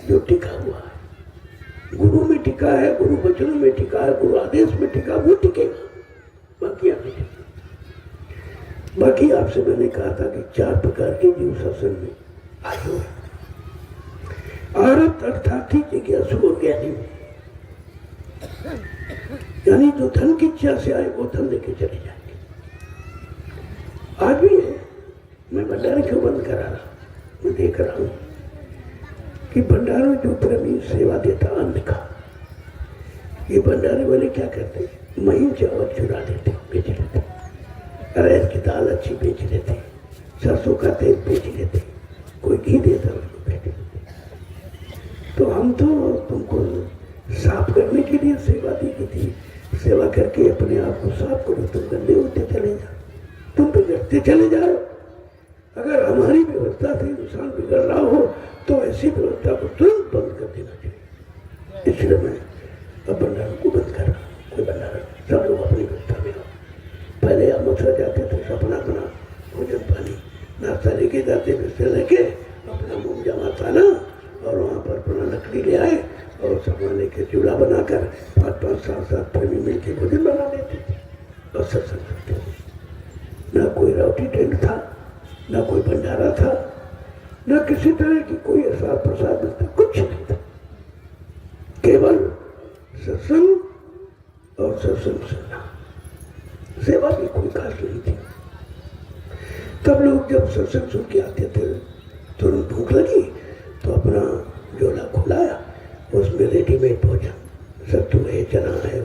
जो टिका हुआ है। गुरु में टिका है, गुरु वचनों में टिका है, गुरु आदेश में टिका, वो टिकेगा। बाकी आप नहीं। बाकी आपसे मैंने कहा था कि 4 प्रकार के जीव शासन में आयु है। औरत अर्थात ही जिज्ञासु और ज्ञानी, यानी जो धन की इच्छा से आए वो धन लेके चले जाएंगे। आज भी है। मैं भंडारे क्यों बंद करा रहा? मैं देख रहा हूं कि भंडारे में जो प्रेमी सेवा देता अन्न का, ये भंडारे वाले क्या करते? महीन चावल चुरा लेते, बेच लेते, अरहर की दाल अच्छी बेच लेते, सरसों का तेल बेच लेते, कोई घी देता उसको बेच लेते। तो हम तो तुमको साफ करने के लिए सेवा दी गई थी। सेवा करके अपने आप को साफ करो, तुम गंदे होते चले जाओ, तुम बिगड़ते चले जाओ। अगर हमारी व्यवस्था से इंसान बिगड़ रहा हो तो ऐसी व्यवस्था को तुरंत बंद कर देना चाहिए। इसलिए मैं अब भंडारों को बंद कर रहा हूँ। कोई भंडारा, सब लोग अपनी व्यवस्था में हो। पहले हम मथुरा जाते थे, अपना अपना भोजन पानी नाश्ता लेके जाते, बिस्तर लेके अपना मुंह जमा था ना, और वहाँ पर अपना लकड़ी ले आए और सामान लेके चूल्हा बनाकर 5-5, 7-7 प्रेमी मिलकर भोजन बना लेते थे और सत्संग करते थे। ना कोई राउटी टेंट था, ना कोई भंडारा था, ना किसी तरह की कोई ऐसा प्रसाद मिलता, कुछ नहीं था। केवल सत्संग और सत्संग सुनना, सेवा भी कोई खास नहीं थी। तब लोग जब सत्संग सुन के आते थे, तुरंत भूख लगी तो अपना झोला खुलाया, उसमें रेडीमेड भोजन, सत्तू है, चना है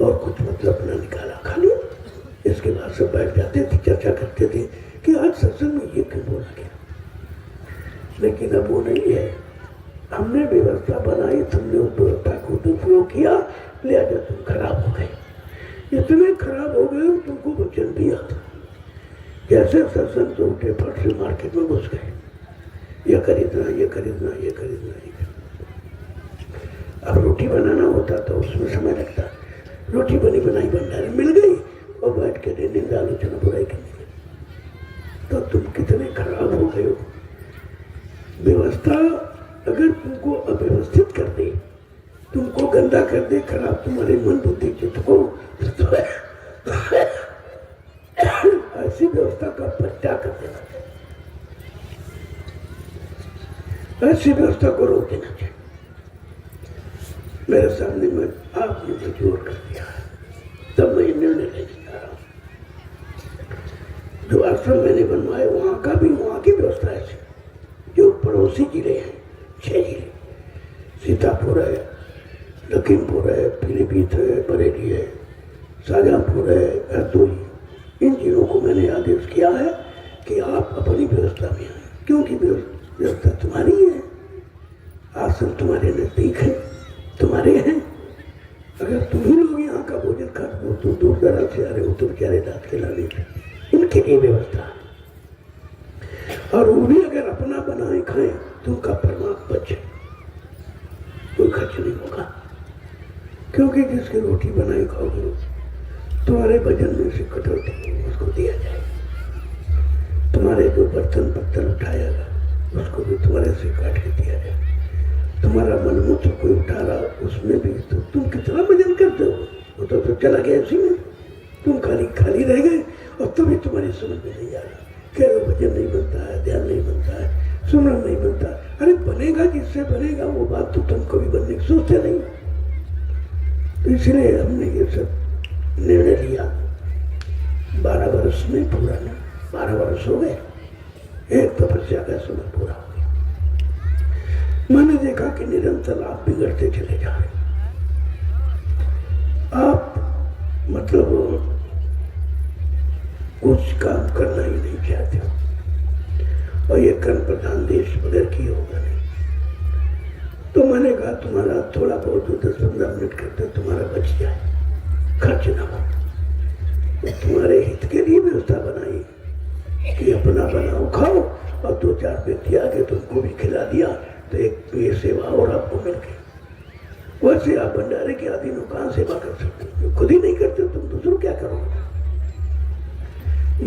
और कुछ मतलब अपना निकाला, खा लिया। इसके बाद सब बैठ जाते थे, चर्चा करते थे कि आज सत्संग में ये क्यों बोला गया। लेकिन अब वो नहीं है। हमने व्यवस्था बनाई, तुमने उस व्यवस्था को दुरुपयोग किया, लिहाजा तुम खराब हो गए। इतने खराब हो गए तुमको वचन दिया था, जैसे सत्संग से उठे फट से मार्केट में घुस गए, ये खरीदना, ये खरीदना, ये खरीदना, ये खरीदना। अब रोटी बनाना होता तो उसमें समय लगता, रोटी बनी बनाई भंडारे मिल गई और बैठ के निंदा आलोचना बुराई करने लगे। तो तुम कितने खराब हो गए हो। व्यवस्था अगर तुमको अव्यवस्थित कर दे, तुमको गंदा कर दे, खराब तुम्हारे मन बुद्धि चित्त को, तो ऐसी व्यवस्था का परित्याग कर देना चाहिए, ऐसी व्यवस्था को रोक देना चाहिए। मेरे सामने में आपने तो जोर कर दिया, तब मैं निर्णय लेने जा रहा हूं। जो आश्रम मैंने बनवाए वहां का भी, वहां की व्यवस्था ऐसी, जो पड़ोसी जिले हैं, 6 जिले, सीतापुर है, लखीमपुर है, पीलीभीत है, बरेली है, शाहजहांपुर है, हरदोई, इन जिलों को मैंने आदेश किया है कि आप अपनी व्यवस्था में आए, क्योंकि व्यवस्था तुम्हारी है, आश्रम तुम्हारे नजदीक है, तुम्हारे हैं। अगर तुम ही लोग यहाँ का भोजन खा रहे हो तो दूर दराज से आ रहे हो तो बेचारे दांत खिलाने उनके लिए व्यवस्था, और वो भी अगर अपना बनाए खाएं तो उनका परमात्मा बचे, कोई खर्च नहीं होगा। क्योंकि जिसकी रोटी बनाई खाओगे तुम्हारे भजन में से कटौती उसको दिया जाए, तुम्हारे जो बर्तन पत्थर उठाएगा उसको भी तुम्हारे से काट के दिया जाए, तुम्हारा मनमूत्र कोई उठा रहा उसमें भी तो तुम कितना भजन करते हो, वो तो चला गया इसी में, तुम खाली रह गए और तभी तुम्हारी समझ में नहीं आ रहा। कह रहे भजन नहीं बनता है, ध्यान नहीं बनता है, सुमरन नहीं बनता। अरे बनेगा, जिससे बनेगा वो बात तो तुम कभी बनने की सोचते नहीं। तो इसलिए हमने ये सब निर्णय लिया। 12 वर्ष में पूरा नहीं, 12 वर्ष हो गए, एक तपस्या का समय पूरा हो गया। मैंने देखा कि निरंतर आप बिगड़ते चले जा रहे, आप मतलब कुछ काम करना ही नहीं चाहते हो, और ये कर्म प्रधान देश बगैर किए होगा नहीं। तो मैंने कहा तुम्हारा थोड़ा बहुत 10-15 मिनट करते तुम्हारा बच जाए, खर्च ना हो। तो तुम्हारे हित के लिए व्यवस्था बनाई कि अपना बनाओ खाओ, और 2-4 व्यक्ति आगे तुमको भी खिला दिया तो एक ये सेवा और आपको मिल गई। वैसे आप भंडारे के अधीन कहां सेवा कर सकते हो, खुद ही नहीं करते तुम दूसरों क्या करोगे।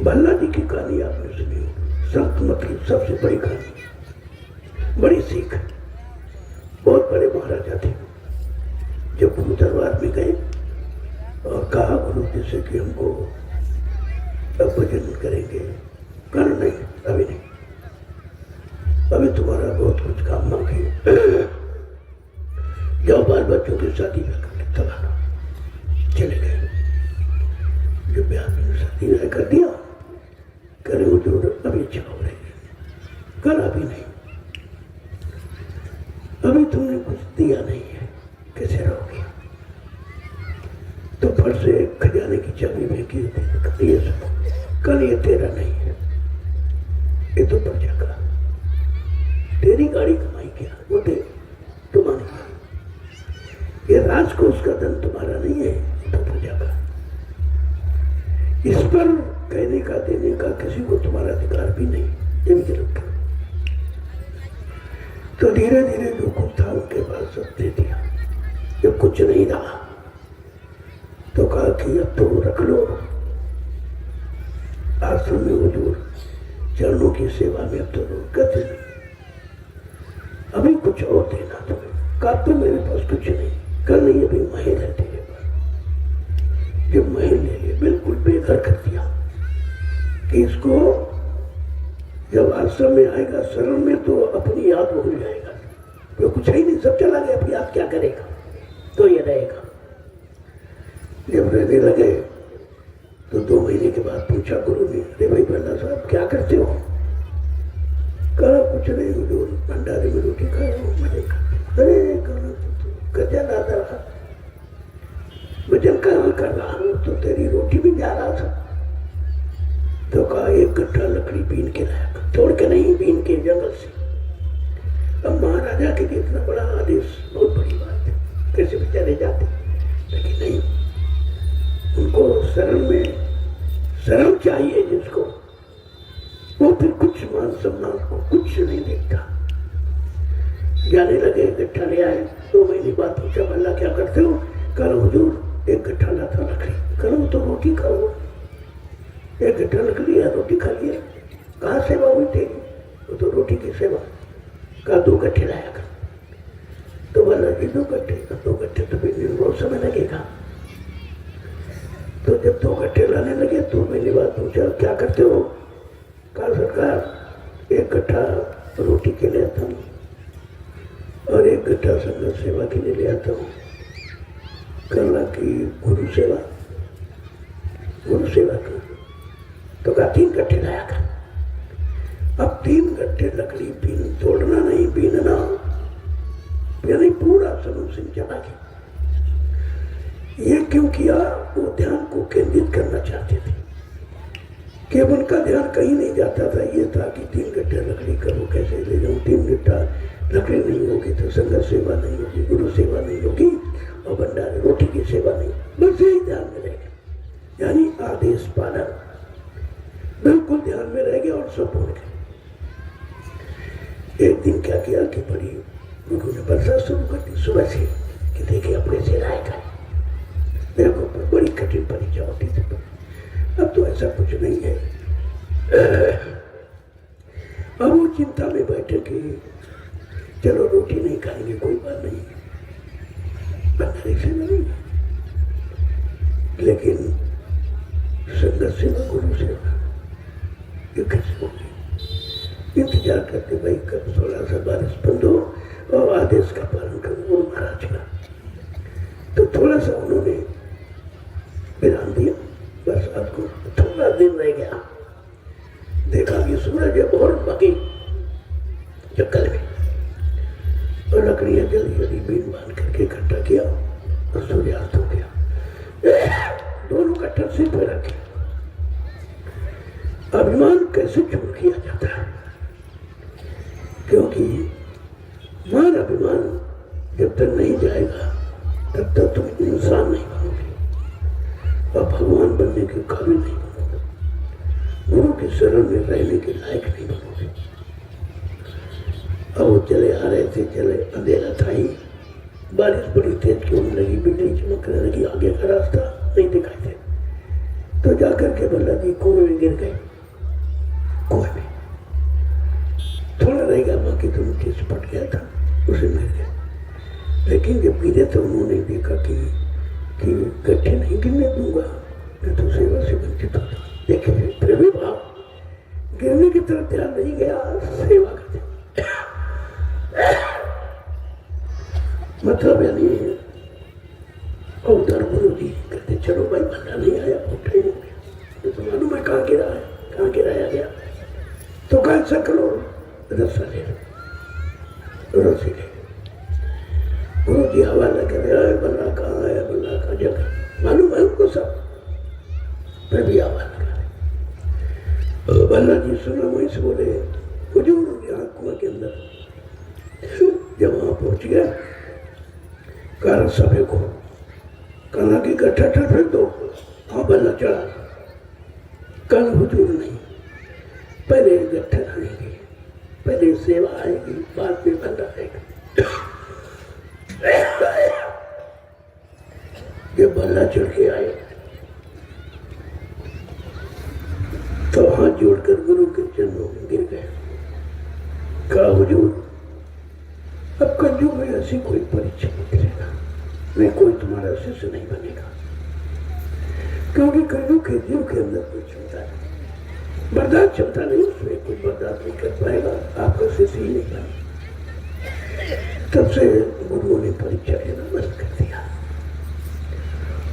भल्ला जी की कहानी आपने सुनी हो, संत मत की सबसे बड़ी कहानी, बड़ी सीख। बहुत बड़े महाराजा थे, जब गुरु दरबार में गए और कहा गुरु जी से कि हमको अब भजन करेंगे, कर नहीं, अभी नहीं, अभी तुम्हारा बहुत कुछ काम मांगे, जाओ बाल बच्चों की शादी करके तब आना। चले गए, जो ब्याह में शादी कर दिया, करे वो जरूरत अभी इच्छा हो रही है, कर अभी नहीं, अभी तुमने कुछ दिया नहीं है, कैसे रहोगे। तो फट से खजाने की चाबी में की ये सब, कल ये तेरा नहीं है, ये तो प्रजा का, तेरी गाड़ी कमाई क्या, वो दे तुम्हारी, ये राजकोष का धन तुम्हारा नहीं है, तो प्रजा का। इस पर कहने का देने का किसी को तुम्हारा अधिकार भी नहीं, ये भी गलत कर। तो धीरे धीरे जो कुछ था उनके पास सब दे दिया। जब कुछ नहीं रहा तो कहा कि अब तो रख लो, आश्रम में हुजूर चरणों की सेवा में अब तो करते नहीं, अभी कुछ और देना तुम्हें। कहा तो मेरे पास कुछ नहीं, कल नहीं, अभी महल है तेरे पास। जब महल ले लिए बिल्कुल बेघर कर दिया कि इसको जब आश्रम में आएगा शरण में तो अपनी याद भूल जाएगा, तो कुछ ही नहीं, सब चला गया, अब याद क्या करेगा, तो ये रहेगा। जब रहने लगे तो 2 महीने के बाद पूछा गुरु ने, अरे भाई बल्ला साहब क्या करते हो? कहा कुछ नहीं हुजूर, भंडारे में रोटी खा रहा हूँ, मजे कर। अरे गजा लाता रहा, भजन कर रहा हूँ तो तेरी रोटी भी जा रहा था। तो कहा 1 गट्ठा लकड़ी बीन के लाया, तोड़ के नहीं, बीन के जंगल से। अब महाराजा के लिए इतना बड़ा आदेश बहुत बड़ी बात है, कैसे बेचारे जाते, लेकिन नहीं, उनको शर्म चाहिए जिसको, वो फिर कुछ मान सम्मान को कुछ नहीं देखता। जाने लगे, गट्ठा ले आए। 2 महीने बाद पूछा, भला क्या करते हो? कल हुजूर 1 गट्ठा लाता लकड़ी। कल तो रोटी खाओ, 1 गट्ठा लकड़ी या रोटी खा लिया, कहाँ सेवा हुई तेरी? वो तो रोटी की सेवा। कहा 2 गट्ठे लाया कर। तो बोला जी 2 गट्ठे, 2 गट्ठे तो भी बहुत समय लगेगा। तो जब 2 गट्ठे लाने लगे 2 महीने बाद पूछा, क्या करते हो? कहा सरकार 1 गट्ठा रोटी के लिए आता हूँ और 1 गट्ठा संगत सेवा के लिए ले आता हूँ। करना की गुरु सेवा कर। तो कहा 3 गट्ठे लाया कर। अब 3 गट्ठे लकड़ी बीन, तोड़ना नहीं, बीनना, यानी पूरा सनू सिंह चला गया। ये क्यों किया? वो ध्यान को केंद्रित करना चाहते थे कि उनका ध्यान कहीं नहीं जाता था। ये था कि 3 गट्ठे लकड़ी करो, कैसे ले जाऊं? 3 गट्ठा लकड़ी नहीं होगी तो संगत सेवा नहीं होगी, गुरु सेवा नहीं होगी और भंडारे रोटी की सेवा नहीं। बस यही ध्यान में रह गया, यानी आदेश पालन बिल्कुल ध्यान में रह गया और सब भूल गए। एक दिन क्या किया कि बड़ी गुरु ने वर्षा शुरू कर दी सुबह से कि देखिए अपने से लाएगा, मेरे को बड़ी कठिन परीक्षा होती थी। अब तो ऐसा कुछ नहीं है। अब वो चिंता में बैठे कि चलो रोटी नहीं खाएंगे, कोई बात नहीं, भंडारे से नहीं, लेकिन संगत सेवा, गुरु सेवा ये कैसे होगी? इंतजार करते भाई कब थोड़ा सा बारिश बंद हो और आदेश का पालन करो गुरु महाराज का। तो थोड़ा सा उन्होंने विराम दिया, बरसात को थोड़ा दिन रह गया। देखा कि सूरज है और बाकी जंगल में, और लकड़ियां जल्दी जल्दी बीन बांध करके इकट्ठा किया और सूर्यास्त हो गया। दोनों कट्टर सिर पे रखे। अभिमान कैसे चूर किया जाता है? क्योंकि मान अभिमान जब तक नहीं जाएगा तब तक तुम इंसान नहीं बनोगे और भगवान बनने के काबिल नहीं बनोगे, गुरु के शरण में रहने के लायक नहीं बनोगे। अब वो चले आ रहे थे, चले, अंधेरा था ही, बारिश बड़ी तेज क्यों लगी, बिजली चमकने लगी, आगे का रास्ता नहीं दिखाई दे। तो जाकर के बल्ला जी कुएं में गिर गए। कुएं में थोड़ा रहेगा, बाकी तो नीचे से पट गया था, उसे मिल गया। लेकिन जब गिरे तो उन्होंने देखा कि गड्ढे नहीं गिरने दूंगा, मैं तो सेवा से वंचित होता। देखिए फिर भी भाव गिरने की तरफ ध्यान नहीं गया, सेवा करते मतलब यानी उधर गुरु जी कहते चलो भाई भंडा नहीं आया, उठे हो गया तो मालूम है कहाँ गिरा है, कहाँ गिराया गया। तो कहा ऐसा करो, रस्सा ले लो, रस्सी ले। गुरु जी हवाला कर रहे हैं, बल्ला कहाँ है, बल्ला कहाँ जगह मालूम है उनको सब, मैं भी हवाला कर रहे। बल्ला जी सुना, वहीं से बोले हुजूर यहाँ कुआं के अंदर। जब वहां पहुंच गया कहा रस्सा फेंको, कहा कि गट्ठा फेंक दो। हाँ बल्ला चढ़ा। कल हुजूर नहीं, पहले गट्ठा आएगी, पहले सेवा आएगी, बाद में बंदा आएगा। जब बल्ला चढ़ के आए तो हाथ जोड़कर गुरु के चरणों में गिर गए। कहा हुजूर अब कलयुग में ऐसी कोई परीक्षा नहीं करेगा, मैं कोई तुम्हारा शिष्य नहीं बनेगा, क्योंकि कलयुग के जीव के अंदर कोई क्षमता नहीं, बर्दाश्त क्षमता नहीं, उसमें कोई बर्दाश्त नहीं कर पाएगा, आपका शिष्य ही नहीं बनेगा। तब से गुरुओं ने परीक्षा लेना बंद कर दिया।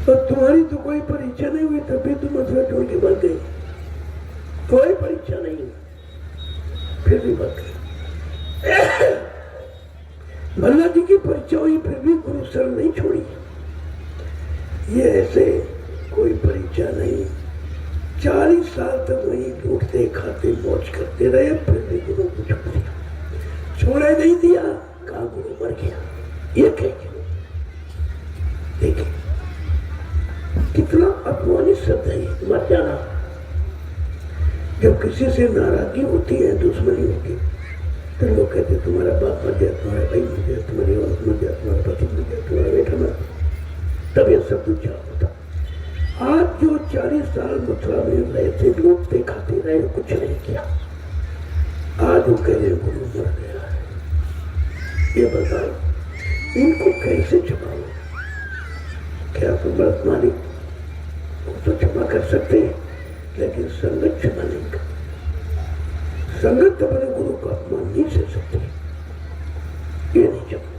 और तुम्हारी तो कोई परीक्षा नहीं हुई, तब भी तुम मथुरा छोड़ के भाग गई। कोई परीक्षा नहीं हुई, फिर भी भाग गई। भल्ला जी की परीक्षा हुई, फिर भी गुरु शरण नहीं छोड़ी। ये ऐसे कोई परीक्षा नहीं। 40 साल तक वही लूटते खाते मौज करते रहे, फिर भी गुरु को छोड़ दिया। छोड़े नहीं दिया, कहा गुरु मर गया। ये कह देखिए कितना अपमानित शब्द है ये, मर जाना। जब किसी से नाराजगी होती है, दुश्मनी होती है, तो लोग कहते हैं तुम्हारा बाप मर गया, तुम्हारा भाई मर गया, तुम्हारी औरत मर गया, तुम्हारा पति मर गया, तुम्हारा बेटा मर गया, तब ये सब कुछ होता। आज जो 40 साल मथुरा में रहे थे, लूटते खाते रहे, कुछ नहीं किया, आज वो कह रहे गुरु मर गया है। ये बताओ इनको कैसे छुपाओ? क्या तुम मर्द मालिक तो क्षमा कर सकते हैं, लेकिन संगत क्षमा नहीं कर। संगत अपने गुरु का अपमान नहीं सह सकते, ये नहीं क्षमा।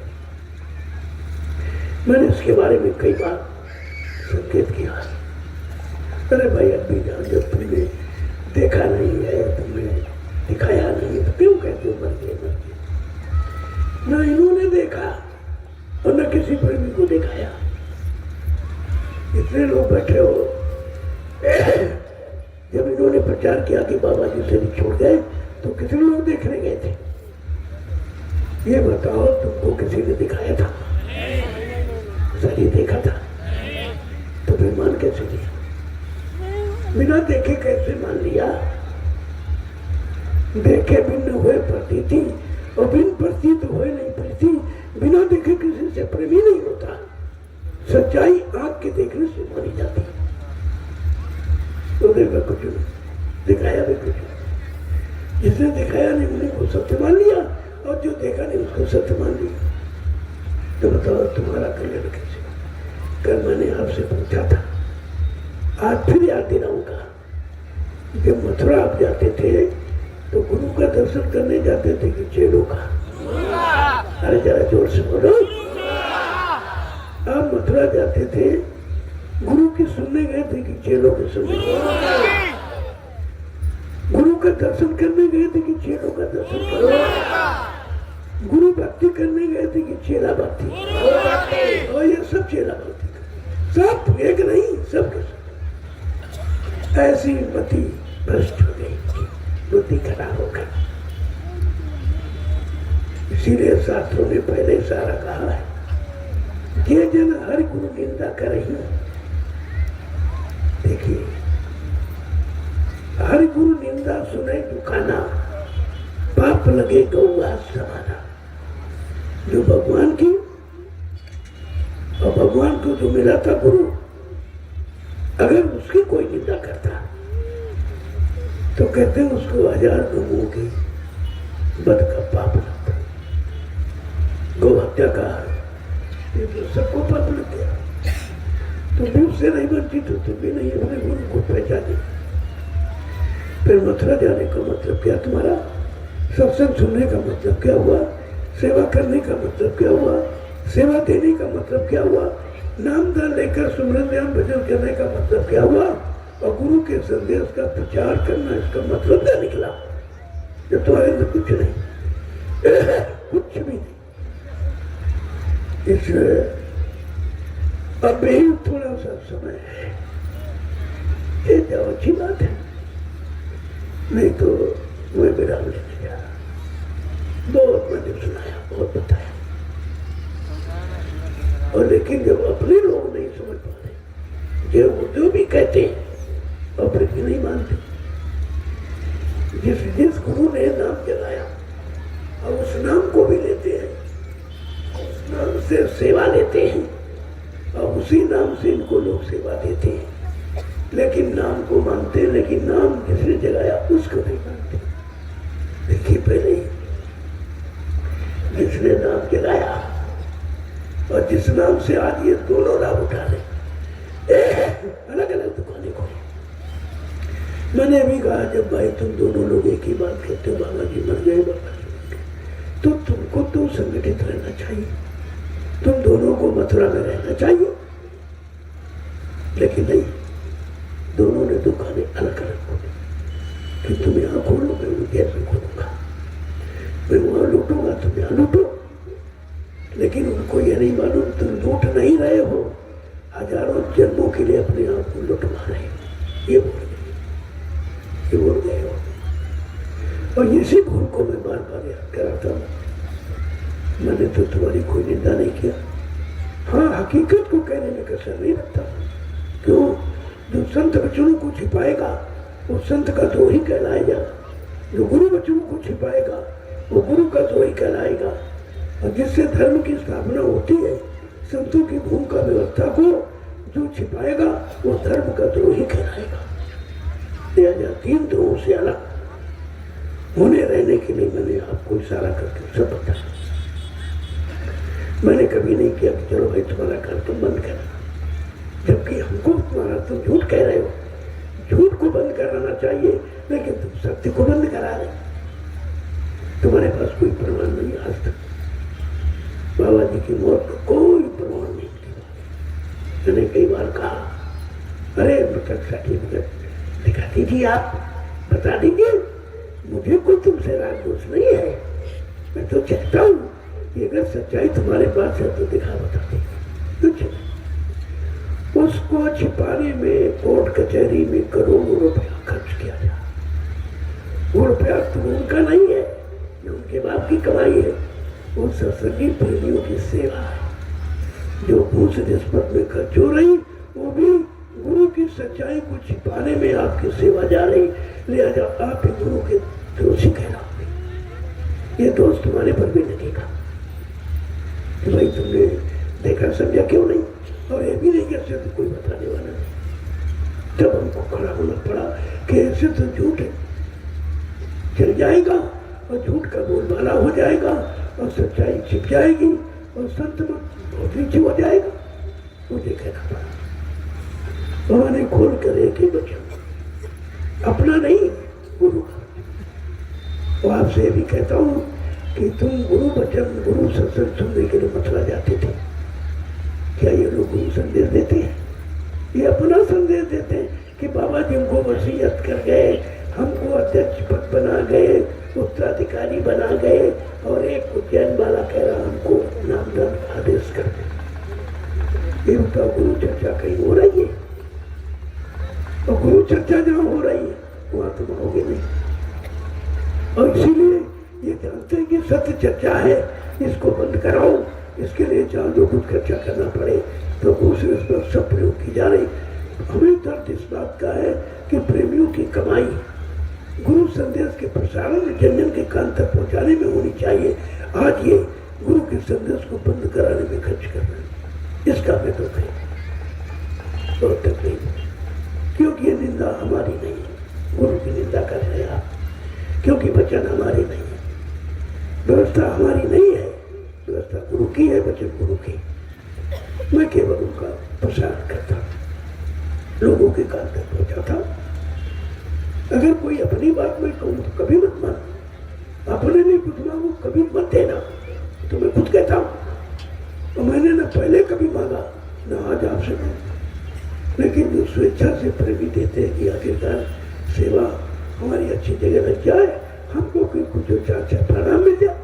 मैंने इसके बारे में कई बार संकेत किया। अरे भाई अभी जान, जब तुमने देखा नहीं है, तुमने दिखाया नहीं, तो क्यों कहते हो मर गए? ना इन्होंने देखा और न किसी प्रेमी को दिखाया। इतने लोग बैठे हो, जब इन्होंने प्रचार किया कि बाबा जी से छोड़ गए, तो कितने लोग देखने गए थे? ये बताओ, तुमको किसी ने दिखाया था? सही देखा था, तो फिर मान कैसे लिया? बिना देखे कैसे मान लिया? देखे भिन्न हुए प्रतीति, और बिन प्रतीत हुए नहीं प्रीति। बिना देखे किसी से प्रेमी नहीं होता। सच्चाई आंख के देखने से मानी जाती है। तो देखा कुछ नहीं, दिखाया भी कुछ नहीं। जिसने दिखाया नहीं उन्हें को सत्य मान लिया, और जो देखा नहीं उसको सत्य मान लिया। तो बताओ तुम्हारा कल्याण कैसे? कल मैंने आपसे पूछा था, आज फिर याद दिलाऊंगा। जब मथुरा आप जाते थे तो गुरु का दर्शन करने जाते थे कि चेलों का? अरे जरा जोर से बोलो। आप मथुरा जाते थे, गुरु की सुनने गए थे कि चेलों के सुनने? गुरु का दर्शन करने गए थे कि चेलों का दर्शन करने? गुरु भक्ति करने गए थे कि चेला भक्ति? और ये सब चेला भक्ति, सब एक नहीं, सब के सब। ऐसी मति भ्रष्ट हो गई, बुद्धि खराब हो गई। इसीलिए शास्त्रों ने पहले सारा कहा है, ये जन हर गुरु निंदा कर रही। देखिए, हर गुरु निंदा सुने दुखाना, पाप लगे गौवा समाना। जो भगवान की, और भगवान को जो मिला था गुरु, अगर उसकी कोई निंदा करता तो कहते हैं उसको 1000 गौओं की बद का पाप लगता। गौ हत्या का ये तो सबको पाप लग गया। तुम भी उससे नहीं बनती तो तुम भी नहीं अपने गुरु को पहचाने। फिर मथुरा जाने का मतलब क्या तुम्हारा? सत्संग सुनने का मतलब क्या हुआ? सेवा करने का मतलब क्या हुआ? सेवा देने का मतलब क्या हुआ? नाम दान लेकर सुमरन ध्यान भजन करने का मतलब क्या हुआ? और गुरु के संदेश का प्रचार करना, इसका मतलब क्या निकला? जब तुम्हारे अंदर कुछ नहीं, कुछ भी नहीं। इसलिए अब भी थोड़ा सा समय है, ये जाओ, अच्छी बात है। नहीं तो मैं विराम लेने जा रहा। बहुत मैंने सुनाया, बहुत बताया, और लेकिन जब अपने लोग नहीं समझ पाते, जो भी कहते हैं और फिर भी नहीं मानते। जिस गुरु ने नाम जलाया, और उस नाम को भी लेते हैं, उस नाम से सेवा लेते हैं, और उसी नाम से इनको लोग सेवा देते हैं। लेकिन नाम को मानते हैं, लेकिन नाम जिसने जलाया उसको नहीं मानते। देखिए, पहले जिसने नाम जलाया और जिस नाम से आज ये दोनों लाभ उठा रहे, अलग अलग दुकानें खोली। मैंने भी कहा, जब भाई तुम दोनों लोग एक ही बात कहते हो, बाबा जी मर गए, बाबा जी मर गए, तो तुमको तो संगठित रहना चाहिए। तुम दोनों को मथुरा में रहना चाहिए। लेकिन नहीं, दोनों ने दुकानें अलग अलग खोली कि तुम यहाँ खोलो, मैं उनके में खोलूंगा, मैं वहां लूटूंगा, तुम यहाँ लूटो। लेकिन उनको यह नहीं मालूम तुम लूट नहीं रहे हो, हजारों जन्मों के लिए अपने आप को लुटवा रहे हो। ये बोल गए हो। और इसी भूल को मैं बार बार याद कराता हूं। मैंने तो तुम्हारी कोई निंदा नहीं किया। हाँ, हकीकत को कहने में कसर नहीं रखता। क्यों? जो संत वचनों को छिपाएगा वो संत का द्रोही कहलाएगा, जो गुरु वचनों को छिपाएगा वो गुरु का द्रोही कहलाएगा। और जिससे धर्म की स्थापना होती है, संतों की भूमिका व्यवस्था को जो छिपाएगा वो धर्म का द्रोही कहलाएगा। 2003 द्रोह से अलग होने रहने के लिए मैंने आपको इशारा करके सब बताया। मैंने कभी नहीं किया कि चलो भाई तुम्हारा घर तुम बंद करो, जबकि हमको तुम्हारा तुम झूठ कह रहे हो। झूठ को बंद कराना चाहिए, लेकिन तुम सत्य को बंद करा रहे। तुम्हारे पास कोई प्रमाण नहीं आज तक। बाबा जी की मौत का कोई प्रमाण नहीं दिया। मैंने कई बार कहा, अरे मृतक सर्टिफिकेट दिखा दीजिए, आप बता दीजिए, मुझे कोई तुमसे राग दोष नहीं है। मैं तो चाहता हूं कि अगर सच्चाई तुम्हारे पास है तो दिखा बता दीजिए। कुछ उसको छिपाने में कोर्ट कचहरी में करोड़ों रुपया खर्च किया जाए। वो रुपया तो उनका नहीं है, न उनके बाप की कमाई है, वो सत्संगी प्रेमियों की सेवा है। जो घूस रिश्वत में खर्च हो रही, वो भी गुरु की सच्चाई को छिपाने में आपकी सेवा जा रही। लिहाजा आप गुरु के दोषी कहलाओगे। ये दोष तुम्हारे पर भी लगेगा कि भाई तुमने देखा समझा क्यों नहीं, और ये भी नहीं कैसे तो कोई बताने वाला नहीं। तब हमको खड़ा होना पड़ा कि ऐसे तो झूठ है, चल जाएगा और झूठ का बोलबाला हो जाएगा और सच्चाई छिप जाएगी और संत मत बहुत नीचे हो जाएगा। मुझे कहना पड़ा। उन्होंने खोल कर एक ही बचा, अपना नहीं गुरु का। और आपसे भी कहता हूं कि तुम गुरु वचन गुरु सत्संग सुनने के लिए मथुरा जाते थे, क्या ये लोग गुरु संदेश देते हैं? ये अपना संदेश देते हैं कि बाबा जी हमको वसीयत कर गए, हमको अध्यक्ष पद बना गए, उत्तराधिकारी बना गए, और एक उज्जैन वाला कह रहा हमको नामदान आदेश कर दे। ये बताओ, गुरु चर्चा कहीं हो रही है? और गुरु चर्चा जहां हो रही है वहां तुम आओगे नहीं। और इसीलिए ये जानते हैं कि सत्य चर्चा है, इसको बंद कराओ। इसके लिए चाहे जो कुछ खर्चा करना पड़े तो दूसरे इस पर सब प्रयोग की जा रही। हमें दर्द इस बात का है कि प्रेमियों की कमाई गुरु संदेश के प्रसारण जन जन के कान तक पहुंचाने में होनी चाहिए। आज ये गुरु के संदेश को बंद कराने में खर्च कर रहे हैं, इसका हमें दुख है और तकलीफ, क्योंकि ये निंदा हमारी नहीं है। गुरु की निंदा कर रहे हैं आप, क्योंकि वचन हमारे नहीं है, व्यवस्था हमारी नहीं है, व्यवस्था गुरु की है, वचन गुरु की। मैं केवल उनका प्रसार करता, लोगों के कान तक पहुंचाता। अगर कोई अपनी बात में कहूं तो कभी मत मानो, अपने लिए कुछ मांगो कभी मत देना, तो मैं खुद कहता हूं। तो मैंने न पहले कभी मांगा न आज आपसे मांगा, लेकिन जो स्वेच्छा से प्रेमी देते हैं कि आखिरकार सेवा हमारी अच्छी जगह लग जाए, हमको कोई कुछ चाचा प्रणाम मिल जाए।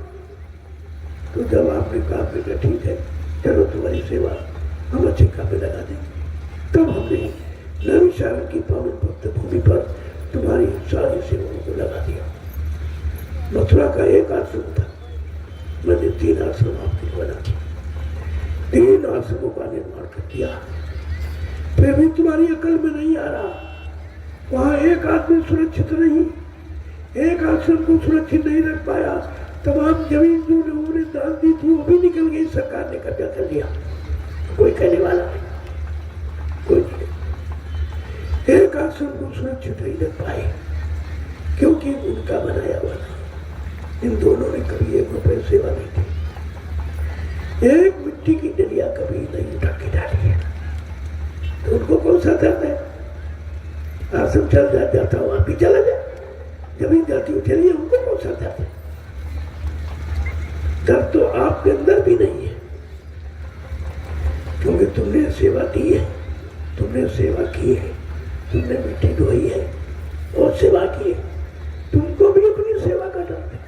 तो जब आपने कहा बेटा ठीक है, चलो तुम्हारी सेवा हम अच्छे काम में लगा देंगे, तब हमने नैमिषारण्य की पावन पवित्र भूमि पर तुम्हारी सारी सेवाओं को लगा दिया। मथुरा का एक आश्रम था, मैंने 3 आश्रम आपके बना दिए, 3 आश्रमों का निर्माण कर दिया। फिर भी तुम्हारी अकल में नहीं आ रहा, वहां एक आदमी सुरक्षित नहीं, एक आश्रम को सुरक्षित नहीं रख पाया। तमाम जमीन जो लोगों ने दान दी थी वो भी निकल गई, सरकार ने कब्जा कर लिया, कोई कहने वाला नहीं, कोई नहीं। एक आश्रम को सुरक्षित नहीं रख पाए क्योंकि उनका बनाया हुआ था। इन दोनों ने कभी 1 रुपए सेवा नहीं दी, एक मिट्टी की डलिया कभी नहीं उठा के डाली है। तो उनको कौन सा दर्द है? आश्रम चल जाता वहां भी चला जाए, जमीन जाती चलिए, उनको कौन सा दर्द है? दर्द तो आपके अंदर भी नहीं है, क्योंकि तुमने सेवा दी है, तुमने सेवा की है, तुमने मिट्टी ढोई है और सेवा की है, तुमको भी अपनी सेवा का डर है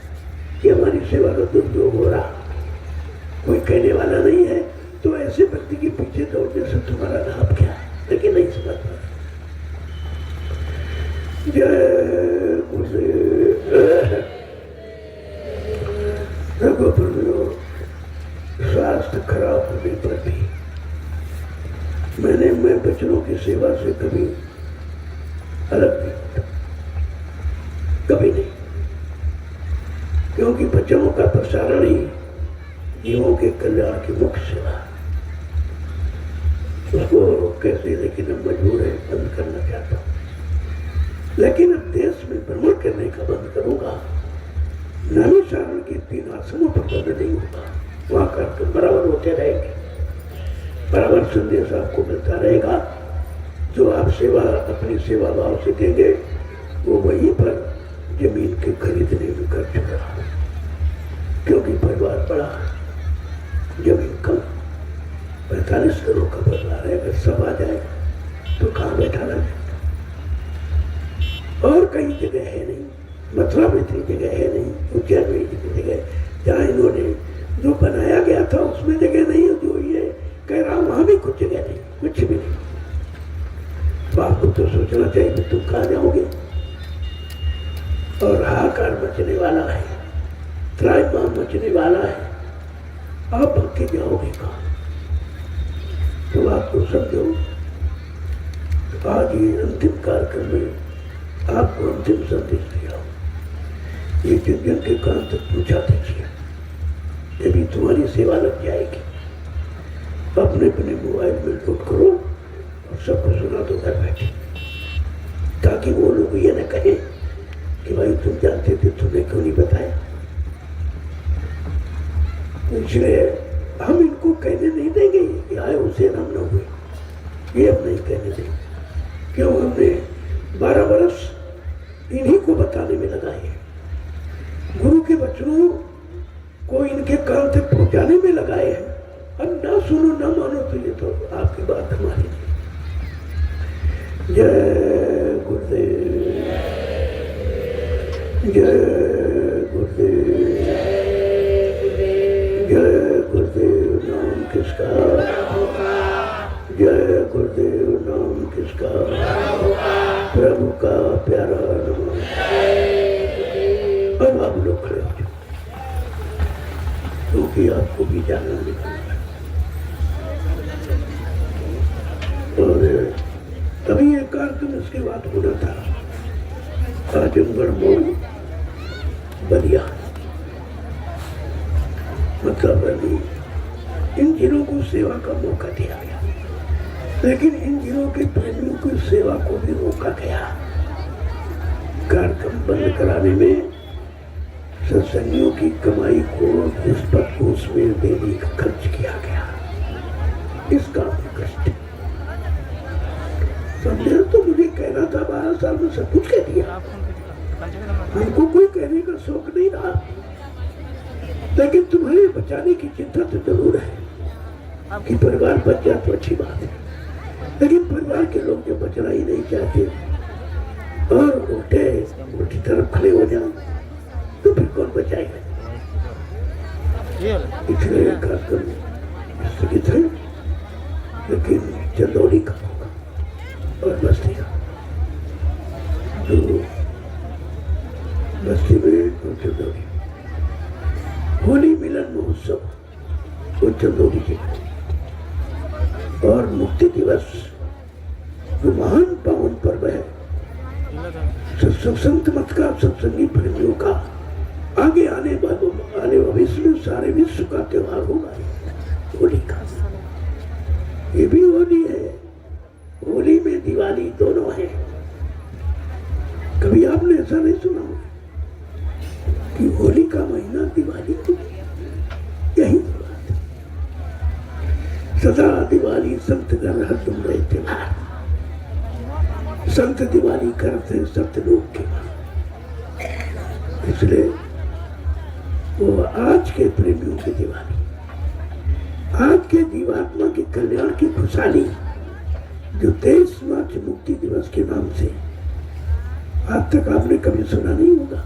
कि हमारी सेवा का दुरुपयोग हो रहा, कोई कहने वाला नहीं है, तो ऐसे व्यक्ति के पीछे दौड़ने से तुम्हारा लाभ क्या है? लेकिन नहीं समझ पा। जय गुरुदेव। स्वास्थ्य खराब होने पर भी मैं बच्चों की सेवा से कभी अलग नहीं होता, कभी नहीं, क्योंकि बच्चों का प्रसारण ही जीवों के कल्याण की मुख्य सेवा है। उसको कैसे, लेकिन अब मजबूर है, बंद करना चाहता हूं। लेकिन अब देश में भ्रमण करने का बंद करूंगा, नैमिषारण्य के 3 आश्रमों पर बंद नहीं होगा, वहां कार्यक्रम बराबर होते रहेंगे, बराबर संदेश आपको मिलता रहेगा। जो आप सेवा अपनी सेवा भाव से देंगे वो वहीं पर जमीन के खरीदने में खर्च हो रहा है, क्योंकि परिवार बड़ा, जमीन कम, 45 करोड़ का परिवार है। अगर सब आ जाएगा तो कहाँ बैठा रह जाएगा? और कहीं जगह है नहीं, मथुरा में इतनी जगह है नहीं, उज्जैन में इतनी जगह, जहाँ इन्होंने जो बनाया गया था उसमें जगह नहीं है, जो ये कह रहा वहां भी कुछ जगह नहीं, कुछ भी नहीं। तो आपको तो सोचना चाहिए कि तुम कहाँ जाओगे। और हाहाकार मचने वाला है, त्राहिमाम मचने वाला है, आप भग के जाओगे कहाँ? तो आपको समझो, तो आज ये अंतिम कार्यक्रम में आपको अंतिम संदेश दिया, ये जन के कान तक पूछा दीजिए, ये भी तुम्हारी सेवा लग जाएगी। अपने अपने मोबाइल में नोट करो और सबको सुना दो घर बैठे, ताकि वो लोग ये न कहें कि भाई तुम जानते थे, तुमने क्यों नहीं बताया। इसलिए हम इनको कहने नहीं देंगे कि आए उसे नाम न हुए, ये हम नहीं कहने देंगे, क्यों हमने 12 वर्ष इन्हीं को बताने में लगाए हैं, गुरु के वचनों को इनके कान तक पहुंचाने में लगाए हैं। अब ना सुनो ना मानो तो ये तो आपकी बात हमारी नहीं। जय गुरुदेव, जय गुरुदेव, जय गुरुदेव। नाम किसका? जय गुरुदेव। नाम किसका? प्रभु का प्यारा नाम। अब आप लोग खड़े हो जाओ, क्योंकि आपको भी जाना नहीं। और तभी ये कार्यक्रम इसके बाद होना था, आजमगढ़ मोड़ बलिया, मतलब इन जिलों को सेवा का मौका दिया गया, लेकिन इन जिलों के प्रेमियों की सेवा को भी रोका गया। कार्यक्रम बंद कराने में सत्संगियों की कमाई को निष्पक्ष कोष में देने का खर्च किया गया। इसका कष्ट समझे। तो मुझे कहना था, 12 साल में सब कुछ कह दिया, हमको कोई कहने का शौक नहीं रहा, लेकिन तुम्हारे बचाने की चिंता तो जरूर है कि परिवार बच जाए तो अच्छी बात है, लेकिन परिवार के लोग जब बचना ही नहीं चाहते और उल्टी तरफ खड़े हो जाए तो फिर कौन बचाएगा? इसलिए कार्यक्रम स्थगित है, लेकिन चंदौली का होगा और बस्ती का, तो बस्ती में और चंदौली होली मिलन महोत्सव वो चंदौली के, और मुक्ति दिवस जो महान पावन पर्व है संत मत का, सत्संगी प्रेमियों का, आगे आने भविष्य में सारे विश्व का त्योहार होगा होली का। ये भी होली है, होली में दिवाली दोनों है। कभी आपने ऐसा नहीं सुना कि होली का महीना दिवाली को? यही बात है, सदा दिवाली संत घर हर तुम रहे त्योहार, संत दिवाली करते सत्य लोग के, इसलिए वो आज के प्रेमियों की दिवाली, आज के जीवात्मा के कल्याण की खुशहाली जो 23 मार्च मुक्ति दिवस के नाम से आज तक आपने कभी सुना नहीं होगा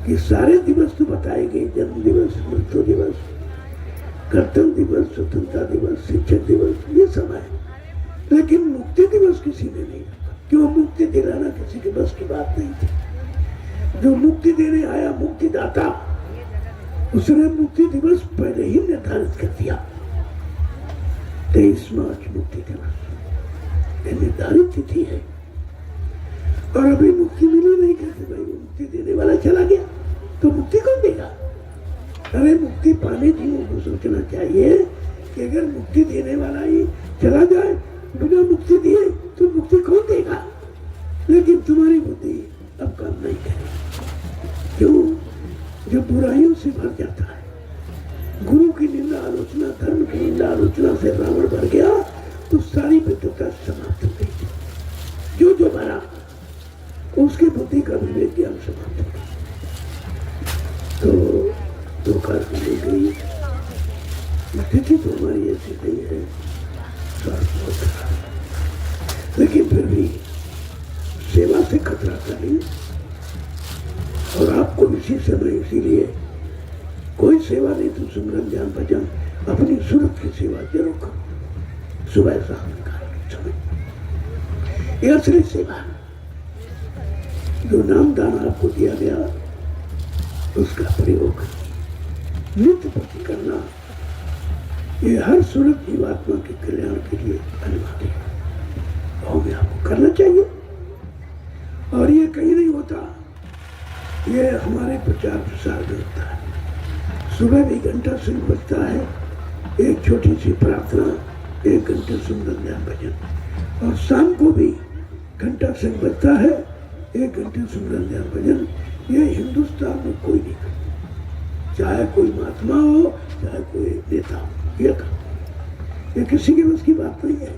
कि सारे दिवस तो बताए गए, जन्म दिवस, मृत्यु दिवस, गणतंत्र दिवस, स्वतंत्रता दिवस, शिक्षक दिवस, ये सब है, लेकिन मुक्ति दिवस किसी ने नहीं रखा। क्यों? मुक्ति दिलाना किसी के बस की बात नहीं थी। जो मुक्ति देने आया मुक्तिदाता, उसने मुक्ति दिवस पहले ही निर्धारित कर दिया। 23 मार्च मुक्ति दिवस ये निर्धारित तिथि है और अभी मुक्ति मिली नहीं। कहते भाई मुक्ति देने वाला चला गया तो मुक्ति कौन देगा? अरे मुक्ति पाने जीवों को सोचना चाहिए कि अगर मुक्ति देने वाला ही चला जाए बिना मुक्ति दिए तो मुक्ति कौन देगा? लेकिन तुम्हारी बुद्धि अब काम नहीं करे। क्यों? जो बुराइयों से भर जाता है, गुरु की निंदा आलोचना, धर्म की निंदा आलोचना से रावण भर गया तो सारी विद्वता समाप्त हो गई। जो जो भरा उसकी बुद्धि का विवेक ज्ञान समाप्त हो गया। तो धोखा मिल गई। स्थिति तो हमारी ऐसी नहीं है, लेकिन फिर भी सेवा से खतरा करें। और आपको इसी समय, इसीलिए कोई सेवा नहीं तो सुमरन ध्यान भजन अपनी सूरत की सेवा जरूर करो, सुबह शाम के समय। यह असली सेवा, जो नामदान आपको दिया गया उसका प्रयोग नित्य प्रति करना, ये हर सूरत जीवात्मा के कल्याण के लिए अनिवार्य है और हमें आपको करना चाहिए। और ये कहीं नहीं होता, ये हमारे प्रचार प्रसार में होता है। सुबह भी घंटा सिंह बजता है, एक छोटी सी प्रार्थना, 1 घंटे सुंदर ध्यान भजन, और शाम को भी घंटा सिंह बजता है, 1 घंटे सुंदर ध्यान भजन। ये हिंदुस्तान में कोई नहीं करता, चाहे कोई महात्मा हो, चाहे कोई नेता हो, ये किसी के बस की बात नहीं है।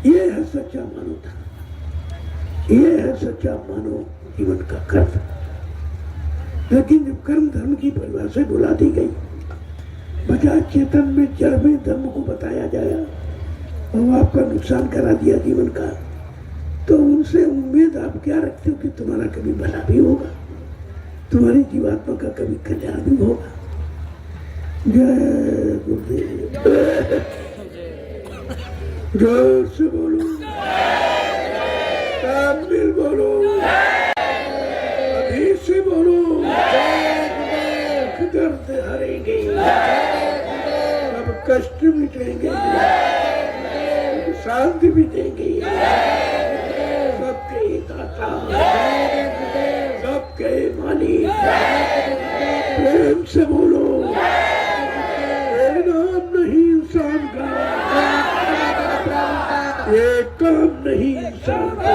ये है सच्चा मानवता, ये है सच्चा मानव जीवन का कर्म। लेकिन जब कर्म धर्म की परिभाषा बुला दी गई, बजाय चेतन में जड़ में धर्म को बताया जाया और आपका नुकसान करा दिया जीवन का, तो उनसे उम्मीद आप क्या रखते हो कि तुम्हारा कभी भला भी होगा, तुम्हारी जीवात्मा का कभी कल्याण भी होगा। जय गुरुदेव, जोर से बोलो, तामिल बोलो, अभी से बोलो। दर्द हरेंगे, अब कष्ट मिटेंगे, शांति भी देंगे, सबके दाता, सबके मालिक। प्रेम से बोलो, ये नाम नहीं इंसान का, ये काम नहीं इंसान का।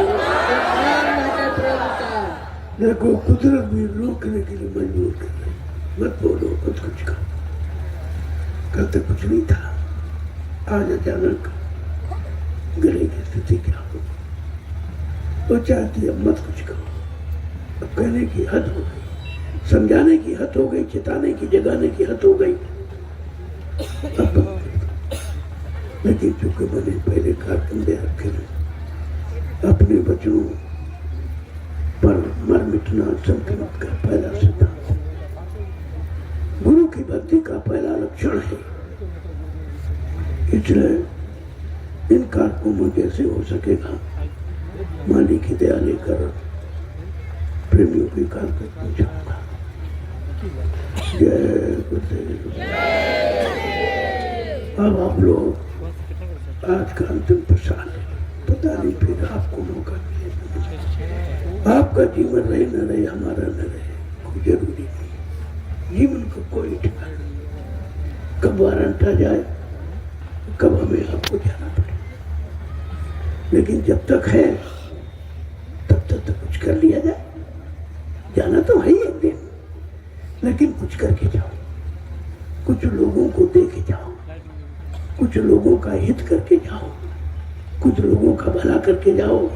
देखो कुदरत भी रोकने के लिए मजबूर कर रही, मत बोलो, मत कुछ करो। कल तक कुछ नहीं था, आज अचानक गले की स्थिति क्या हो, वो चाहती अब मत कुछ करो। अब कहने की हद हो गई, समझाने की हद हो गई, चिताने की, जगाने की हद हो गई। अब लेकिन चूंकि मैंने पहले कारकंदे रखे अपने बच्चों पर मर मिटना संतमत का पहला सिद्धांत, गुरु की भक्ति का पहला लक्षण है। इसलिए इन कारकों में कैसे हो सकेगा, माली की दया लेकर प्रेमियों की कारक पहुंचाऊंगा। जय गुरुदेव। अब आप लोग आज का अंतिम प्रसाद, पता नहीं फिर आपको मौका मिलेगा। आपका जीवन रहे न रहे, हमारा न रहे, कोई जरूरी नहीं। जीवन को कोई ठिकाना, कब वारंट आ जाए, कब हमें आपको जाना पड़े, लेकिन जब तक है तब तक तो कुछ कर लिया जाए। जाना तो है ही एक दिन, लेकिन कुछ करके जाओ, कुछ लोगों को दे के जाओ, कुछ लोगों का हित करके जाओ, कुछ लोगों का भला करके जाओ।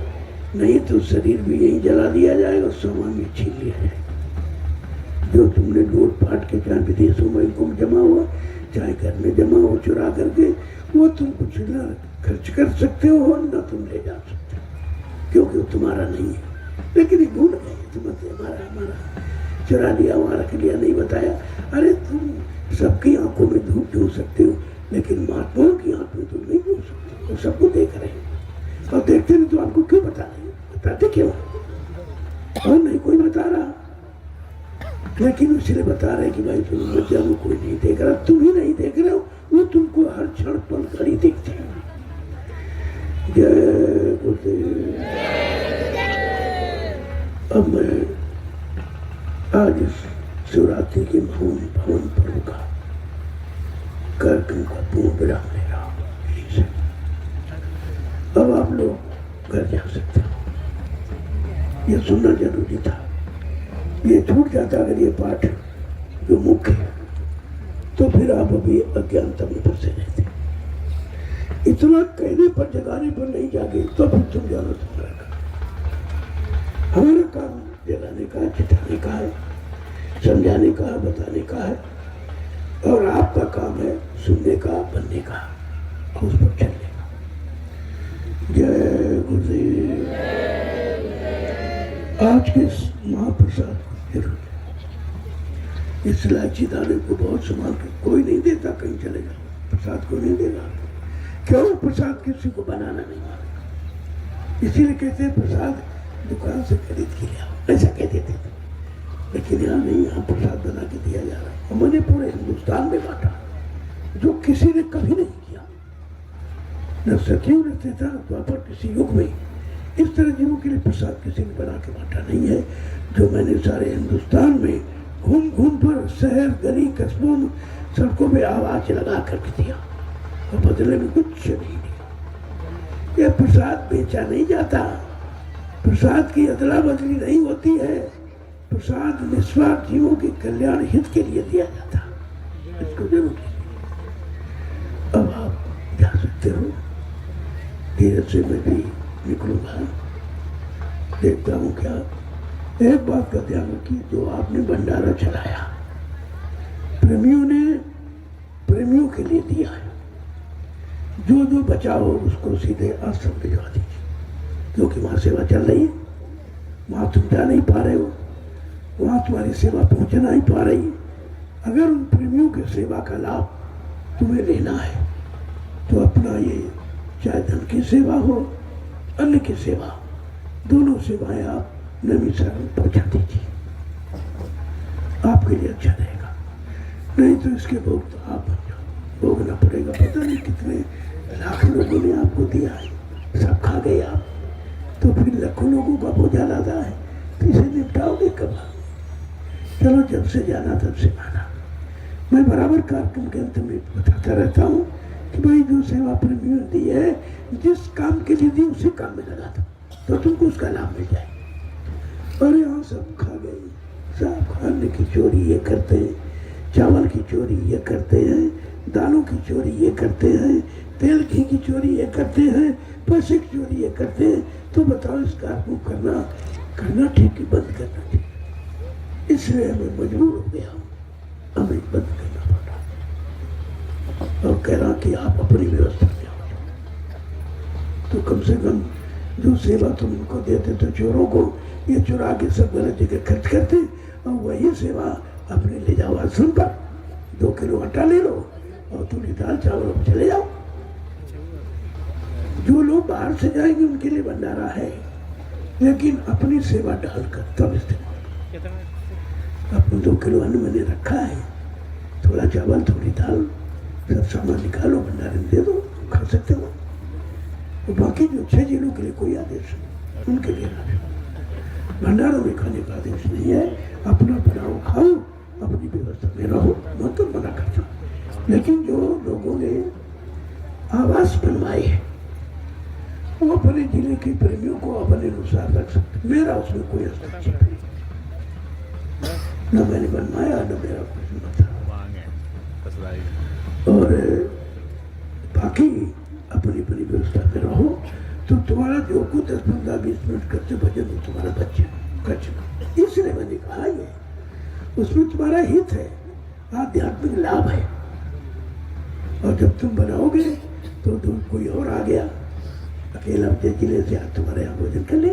नहीं तो शरीर भी यहीं जला दिया जाएगा, सामान भी छीन लिया जाएगा। जो तुमने लूट पाट के चाहे विदेशों में इनको जमा हुआ, चाहे घर में जमा हो चुरा करके, वो तुम कुछ न खर्च कर सकते हो और न तुम ले जा सकते हो, क्योंकि वो तुम्हारा नहीं है। लेकिन ये भूल गए, तुम्हें हमारा चुरा लिया, वहां रख लिया, नहीं बताया। अरे तुम सबकी आंखों में धूप झोंक सकते हो, लेकिन महात्माओं की आंख में तुम नहीं झोंक सकते। वो सबको देख रहे हैं, और देखते नहीं तो आपको क्यों बता रहे? बताते क्यों? और नहीं कोई बता रहा, लेकिन इसलिए बता रहे कि भाई तुम मत जाओ, कोई नहीं देख रहा। तुम ही नहीं देख रहे हो, वो तुमको हर क्षण पल खड़ी देखते हैं। जय गुरुदेव। अब मैं आज इस शिवरात्रि के मौन भवन पर्व का कार्यक्रम का पूर्ण विराम ले रहा हूं। अब आप लोग घर जा सकते हो। ये सुनना जरूरी था, ये छूट जाता अगर ये पाठ जो मुख्य है, तो फिर आप अभी अज्ञानता में फंसे रहते। इतना कहने पर जगाने पर नहीं जागे तो फिर तुम जानो तुम्हारा काम। हमारा काम जगाने का, चिताने का है, समझाने का, बताने का है, और आपका काम है सुनने का, बनने का, उस पर चलने का। जय गुरुदेव। आज के महाप्रसाद जरूर इस इलायची दाने को बहुत संभाल के, कोई नहीं देता, कहीं चले जाओ प्रसाद को नहीं देगा। क्यों? प्रसाद किसी को बनाना नहीं मालूम, इसीलिए कहते हैं प्रसाद दुकान से खरीद के ले आओ, ऐसा कहते थे। लेकिन यहाँ नहीं, यहाँ प्रसाद बना के दिया जा रहा है। हमने पूरे हिंदुस्तान में बांटा, जो किसी ने कभी नहीं किया, न सतयुग न त्रेता न द्वापर, किसी युग में इस तरह जीवों के लिए प्रसाद किसी ने बना के बांटा नहीं है। जो मैंने सारे हिंदुस्तान में घूम घूम पर शहर गली कस्बों में सड़कों में आवाज लगा करके दिया, और बदले में कुछ नहीं दिया। यह प्रसाद बेचा नहीं जाता, प्रसाद की अदला बदली नहीं होती है। प्रसाद निस्वार्थ जीवों के कल्याण हित के लिए दिया जाता, इसको जरूर। अब आप जा सकते हो, धीरे से मैं भी निकलूंगा, देखता हूँ क्या। एक बात का ध्यान रखिए, जो आपने भंडारा चलाया प्रेमियों ने प्रेमियों के लिए दिया है, जो जो बचा हो उसको सीधे आश्रम भिजवा दीजिए, क्योंकि वहां सेवा चल रही है, वहां तुम जा नहीं पा रहे हो, वहां तुम्हारी सेवा पहुंच नहीं पा रही। अगर उन प्रेमियों की सेवा का लाभ तुम्हें लेना है तो अपना ये चाहे धन की सेवा हो, अन्न की सेवा, दोनों सेवाएं आप नैमिषारण्य पहुंचा दीजिए, आपके लिए अच्छा रहेगा। नहीं तो इसके भोग तो आप भोगना पड़ेगा। पता नहीं कितने लाख लोगों ने आपको दिया है, सब खा गए आप, तो फिर लाखों लोगों का बोझा लादा है, इसे निपटाओगे कब? चलो, जब से जाना तब से माना। मैं बराबर कार्यक्रम के अंत में बताता रहता हूँ कि भाई जो सेवा प्रेमियों ने दी है, जिस काम के लिए दी उसी काम में लगा दो, तो तुमको उसका लाभ मिल जाए। और यहाँ सब खा गए, सब खाने की चोरी ये करते हैं, चावल की चोरी ये करते हैं, दालों की चोरी ये करते हैं, तेल घी की चोरी ये करते हैं, पैसे की चोरी ये करते हैं। तो बताओ, इस कार्य को करना ठीक है, बंद करना ठीक। इसलिए हमें मजबूर हो गया, हमें बंद करना पड़ा, और कह रहा कि आप अपनी व्यवस्था में आओ। तो कम से कम जो सेवा तुम उनको देते तो चोरों को, ये चुरा के सब गलत जगह खर्च करते, और वही सेवा अपने ले जाओ आश्रम पर, 2 किलो आटा ले लो और थोड़ी दाल चावल चले जाओ। जो लोग बाहर से जाएंगे उनके लिए भंडारा है, लेकिन अपनी सेवा डालकर तब इस्तेमाल। अपने 2 किलो अन्न मैंने रखा है, थोड़ा चावल थोड़ी दाल सब सामान निकालो, भंडारे में दे दो, खा सकते हो। तो बाकी जो 6 जिलों के लिए कोई आदेश नहीं, उनके लिए भंडारों में खाने का आदेश नहीं है। अपना बनाओ, खाओ, अपनी व्यवस्था में रहो, मैं तो मना करता हूँ। लेकिन जो लोगों ने आवास बनवाए हैं, वो अपने जिले के प्रेमियों को अपने अनुसार रख सकते, मेरा उसमें कोई हस्तक्षेप नहीं, न मैंने बनवाया न मेरा कुछ मतलब। और बाकी अपनी अपनी व्यवस्था में रहो, तो तुम्हारा जो कुछ 10, 15, 20 मिनट करते भजन हो तुम्हारा बच्चे खर्चना। इसलिए मैंने कहा ये उसमें तुम्हारा हित है, आध्यात्मिक लाभ है। और जब तुम बनाओगे तो कोई और आ गया अकेला जिले से आज तुम्हारे यहाँ भोजन कर ले,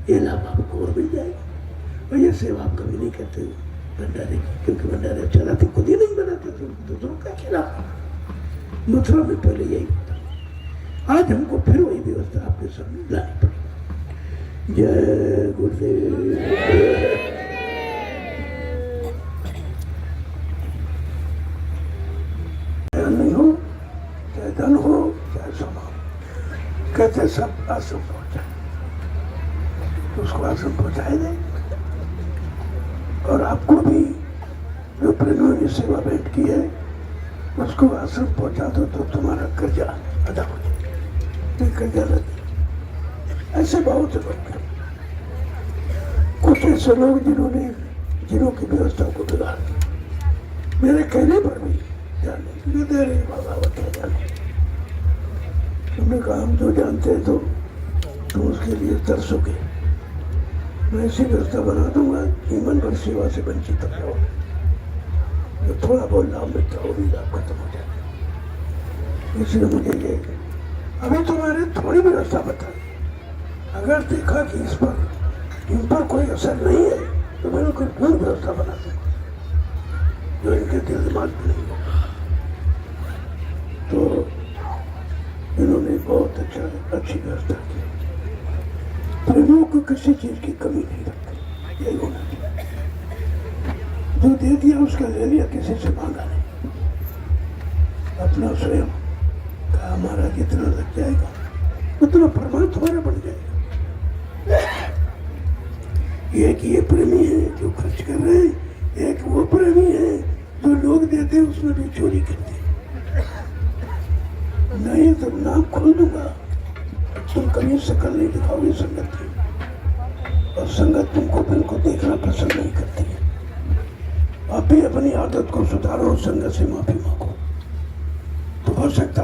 ये लाभ आपको और मिल जाएगा। और ये सेवा आप कभी नहीं करते भंडारे की, क्योंकि भंडारे चलाते खुद ही नहीं बनाते थे, दूसरों का खिलाफ। मथुरा में पहले यही होता, आज हमको फिर वही व्यवस्था आपके सामने लानी पड़ी। जय गुरुदेव। नहीं हो चाहे धन हो चाहे सोना, कहते सब आश्रम पहुंचाए, उसको आश्रम पहुंचाए दे। और आपको भी जो प्रेमियों ने सेवा भेंट की है उसको आश्रम पहुंचा दो तो तुम्हारा कर्जा अदा हो जाए। कर्जा लगे ऐसे बहुत लोग हैं, कुछ ऐसे लोग जिन्हों की व्यवस्था को बिगाड़ दी। मेरे कहने पर भी जाने दे रहे बाबा क्या जाने। तुमने कहा हम जो जानते हैं तो तुम उसके लिए तरसोगे, मैं ऐसी व्यवस्था बना दूंगा जीवन भर सेवा से वंचित रहो। जो थोड़ा बहुत लाभ मिलता हो भी लाभ खत्म हो जाए। इसलिए मुझे ये अभी तुम्हारे थोड़ी व्यवस्था बताई, अगर देखा कि इन पर कोई असर नहीं है तो मैं उनको पूर्ण व्यवस्था बना दूंगा जो इनके दिल दिमाग में नहीं होगा। तो इन्होंने बहुत अच्छी व्यवस्था की। प्रेमियों को किसी चीज की कमी नहीं रखती, यही होना चाहिए। जो दे दिया उसका ले लिया, किसी से मांगा नहीं, अपना स्वयं कहा हमारा जितना लग जाएगा उतना प्रमाण तुम्हारा बन जाएगा। एक ये प्रेमी है जो खर्च कर रहे हैं, एक वो प्रेमी है जो लोग देते हैं उसमें भी चोरी करते हैं। नहीं तो नाम खोल दूंगा, तुम कभी शकल नहीं दिखाओगे संगत की, और संगत तुमको बिल्कुल देखना पसंद नहीं करती है। आप भी अपनी आदत को सुधारो, संगत से माफी मांगो, तो हो सकता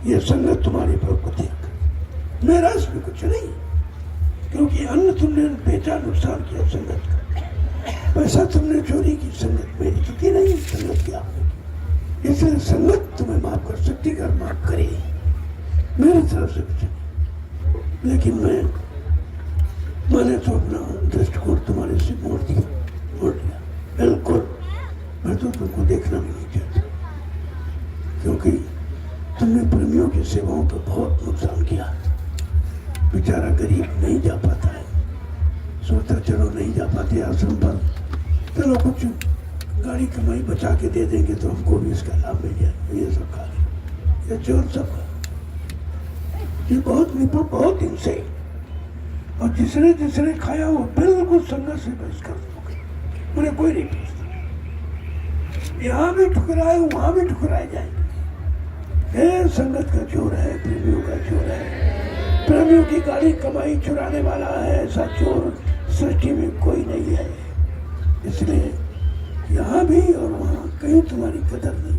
ये संगत तुम्हारी प्रकृति है। मेरा इसमें कुछ नहीं, क्योंकि अन्न तुमने बेचा, नुकसान किया संगत का, पैसा तुमने चोरी की, संगत मेरी चुकी नहीं, संगत की आपने। इसलिए संगत तुम्हें माफ कर सकती, अगर माफ करे मेरी तरफ से कुछ नहीं। लेकिन मैंने तो अपना दृष्टिकोण तुम्हारे से मोड़ दिया बिल्कुल। मैं तो तुमको देखना भी नहीं चाहता, क्योंकि तुमने प्रेमियों की सेवाओं पर बहुत नुकसान किया। बेचारा गरीब नहीं जा पाता है, सोचता चलो नहीं जा पाते आश्रम पर, चलो कुछ गाड़ी कमाई बचा के दे देंगे तो हमको भी इसका लाभ मिल जाएगा। ये सब खा लिया, ये चोर सब ये बहुत निपुण, बहुत दिन से। और जिसने खाया वो बिल्कुल संगत से बहिष्कार हो गए, उन्हें कोई नहीं पूछता। यहाँ भी ठुकराए वहां भी ठुकराए जाएंगे। ये संगत का चोर है, प्रेमियों का चोर है। प्रेमियों की गाड़ी कमाई चुराने वाला है, ऐसा चोर सृष्टि में कोई नहीं है। इसलिए यहाँ भी और वहाँ कहीं तुम्हारी कदर नहीं।